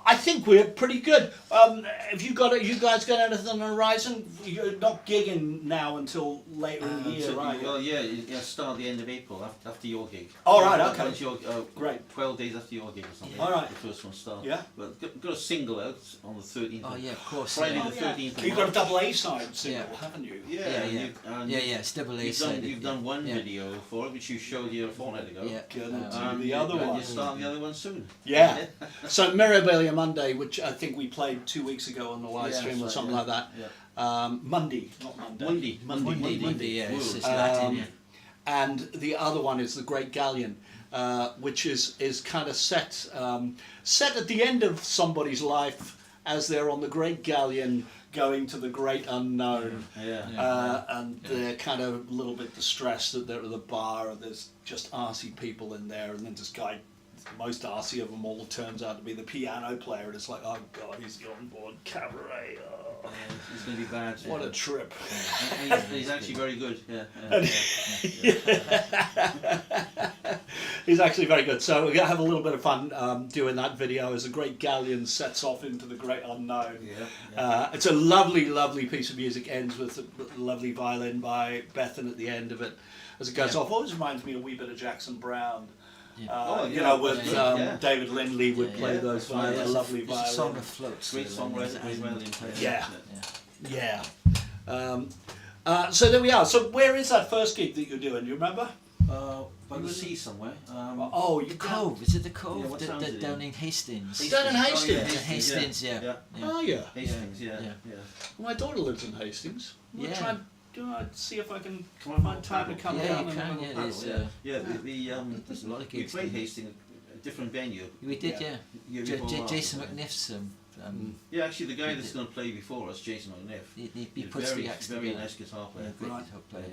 I think we're pretty good. Have you guys got anything on the horizon? You're not gigging now until later in the year, right? Well, yeah, start the end of April after your gig. All right, okay. Once your, Great. 12 days after your gig or something. All right. The first one starts. Yeah. But got a single out on the 13th. Oh yeah, of course. Friday Yeah. the 13th. of You've got a March. double A side single, Yeah. haven't you? Yeah, It's double A sided. You've done one video for it, which you showed here a fortnight ago. Yeah. Gonna do the other and one. you're starting the other one soon. Yeah. So Mirabilia Monday, which I think we played 2 weeks ago on the live Yeah, stream or that's something right, like that. Yeah. Monday, not Monday. Monday, yeah. It's Whoa. just Latin, yeah. And the other one is the Great Galleon, which is kind of set at the end of somebody's life as they're on the Great Galleon going to the great unknown. And they're kind of a little bit distressed that they're at the bar and there's just arsey people in there, and then this guy, the most arsey of them all, turns out to be the piano player, and it's like, oh god, he's on board cabaret. Oh. It's going to be bad. What a trip. And he's actually very good. He's actually very good. So we're going to have a little bit of fun doing that video as the Great Galleon sets off into the great unknown. It's a lovely, lovely piece of music. Ends with a lovely violin by Bethan at the end of it as it goes off. Always reminds me a wee bit of Jackson Brown. David Lindley would play those violin, a lovely violin. It's a song of floats. Great songwriter, great violin player. Yeah. So there we are. So where is that first gig that you're doing? Do you remember? By the sea somewhere. You Cove, is it the Cove? Yeah, what town is it Down in? in Hastings. Down in Hastings? Hastings, yeah. Oh yeah. Hastings, yeah. My daughter lives in Hastings. We'll Yeah. try and see if I can Come on, find time to come Yeah, down. you and can, have a yeah, paddle. there's, there's a lot of we gigs. played Hastings, a different venue. We did, yeah. Year before last, Jason right? McNiff's Yeah, actually, the guy that's going to play before us, Jason McNiff, he he's puts very, the acts very together. nice guitar player. Great Right. guitar player,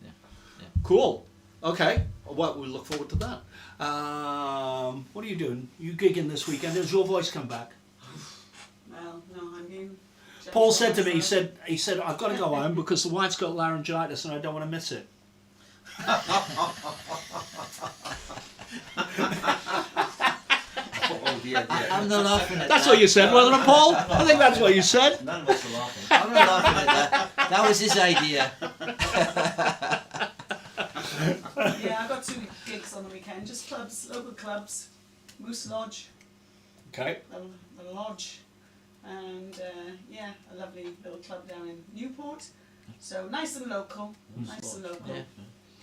yeah. Cool. Okay. Well, we look forward to that. What are you doing? You gigging this weekend? Does your voice come back? Well, no, I'm in. Paul said to me, he said, I've got to go home because the wife's got laryngitis and I don't want to miss it. Oh dear. I'm not laughing at That's that. what you said, wasn't it, Paul? I think that's what you said. None of us are laughing. I'm not laughing at that. That was his idea. Yeah, I got 2 gigs on the weekend, just clubs, local clubs, Moose Lodge, Okay. the lodge, and yeah, a lovely little club down in Newport. So nice and local, nice and local. Yeah.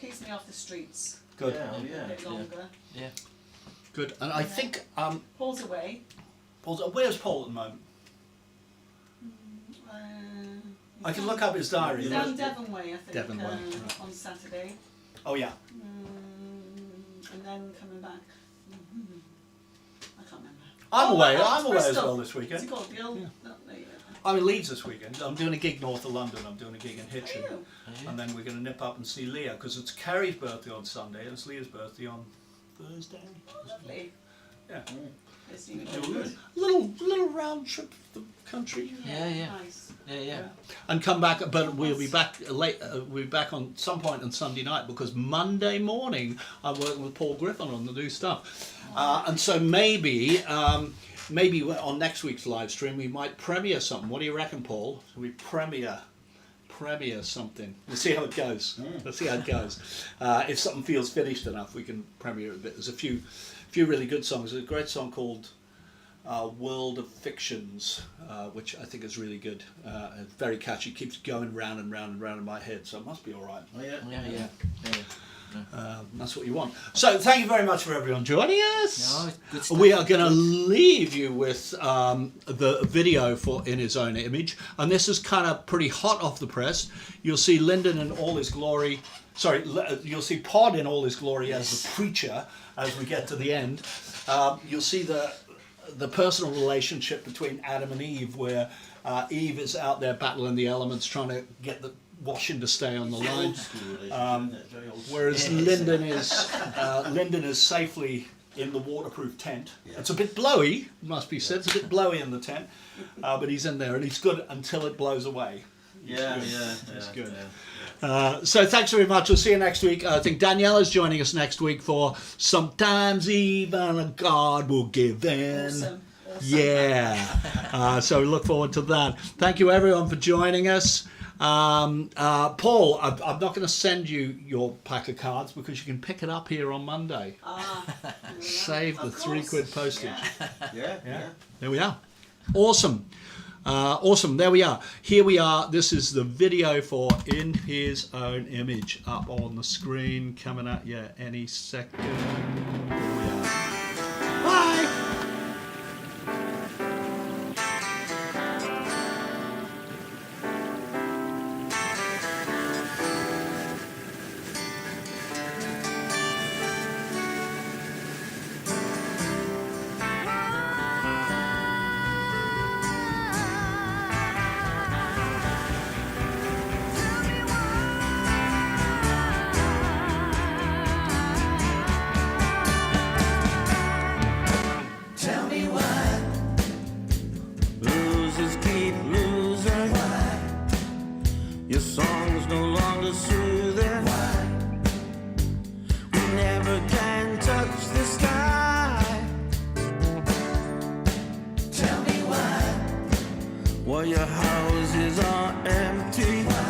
Keeps me off the streets Good. Yeah, a bit longer. Yeah. Good. And I think Paul's away. Paul's, where's Paul at the moment? I can look up his diary. He's down Devon Way, I think, Devon Way, right. on Saturday. Oh yeah. And then coming back. I can't remember. I'm Oh, away. well, I'm away as Bristol. well this What's weekend. it called? The old, Yeah. no, I'm in Leeds this weekend. I'm doing a gig north of London. I'm doing a gig in Hitchin. Are you? And then we're going to nip up and see Leah because it's Carrie's birthday on Sunday and it's Leah's birthday on Thursday. Oh, lovely. Yeah. It's even Good. Little round trip to the country. Yeah, yeah. Nice. Yeah, yeah. And come back, but we'll be back late. We'll be back on some point on Sunday night because Monday morning I'm working with Paul Griffin on the new stuff, and so maybe on next week's live stream we might premiere something. What do you reckon, Paul? Should we premiere something? We'll see how it goes. Let's see how it goes. If something feels finished enough, we can premiere it a bit. There's a few really good songs. There's a great song called World of Fictions, which I think is really good. It's very catchy, keeps going round and round and round in my head, so it must be all right. Oh yeah. Yeah. That's what you want. So thank you very much for everyone joining us. No, good stuff. We are going to leave you with the video for In His Own Image, and this is kind of pretty hot off the press. You'll see Lyndon in all his glory. You'll see Pod in all his glory as the preacher as we get to the end. You'll see the personal relationship between Adam and Eve, where Eve is out there battling the elements, trying to get the washing to stay on the line, Old school relationship, isn't it? Very old school. whereas Lyndon is safely in the waterproof tent. Yeah. It's a bit blowy, must be said. It's a bit blowy in the tent, but he's in there and he's good until it blows away. Yeah, good. yeah, It's yeah, good. yeah. So thanks very much. We'll see you next week. I think Daniela's joining us next week for Sometimes Even a God Will Give In. Awesome. Yeah. So we look forward to that. Thank you everyone for joining us. Paul, I'm not going to send you your pack of cards because you can pick it up here on Monday. Save the Of course. £3 postage. Yeah, yeah. There we are. Awesome. Awesome. There we are. Here we are. This is the video for In His Own Image up on the screen, coming at you any second. Here we are. Bye. Tell me why losers keep losing. Why your song's no longer soothing. Why we never can touch the sky. Tell me why your houses are empty. Why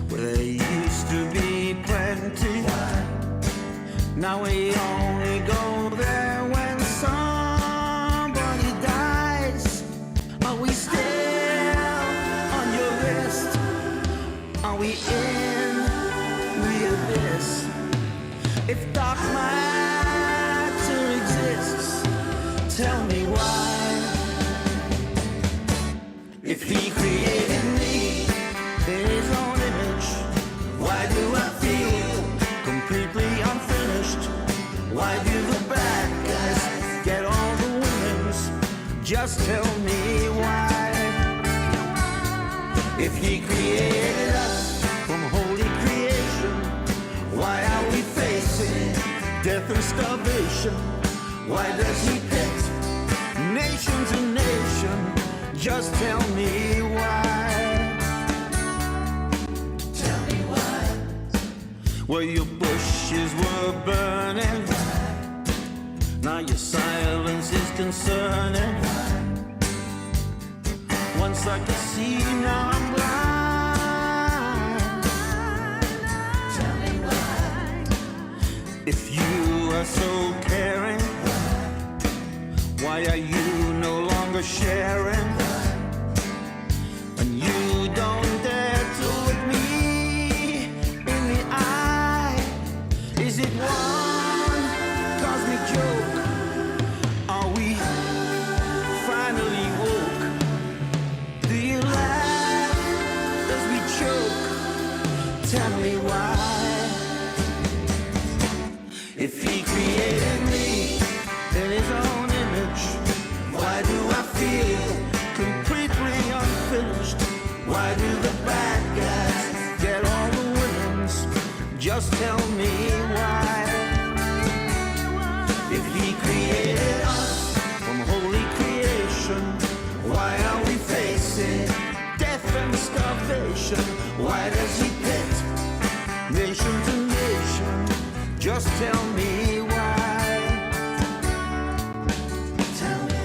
where there used to be plenty. Why now we only go there when somebody dies. Are we still on your wrist? Are we in the abyss? If dark matter exists, tell me why. If he created me in his own image, why do I feel completely unfinished? Why do the bad guys get all the winnings? Just tell me why. If he created us from holy creation, why are we facing death and starvation? Why does he pit nation to nation? Just tell me why. Tell me why. Well, your bushes were burning. Now your silence is concerning. Once I could see, now I'm blind. Tell me why. If you are so caring, why are you no longer longer sharing. And you don't dare to look me in the eye. Is it one cosmic joke? Are we finally woke? Do you laugh as we choke? Tell me why. If he created me in his own image, why do I feel completely unfinished? Why do the bad guys get all the winnings? Just tell me why. If he created us from holy creation, why are we facing death and starvation? Why does he pit nation to nation? Just tell me why. Tell me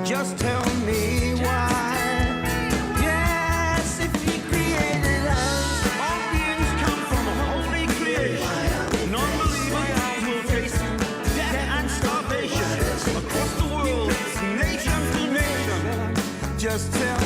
just tell me why. Yes, if he created us, all beings come from a holy creation. Non-believers will face death and starvation across the world, nation to nation. Just tell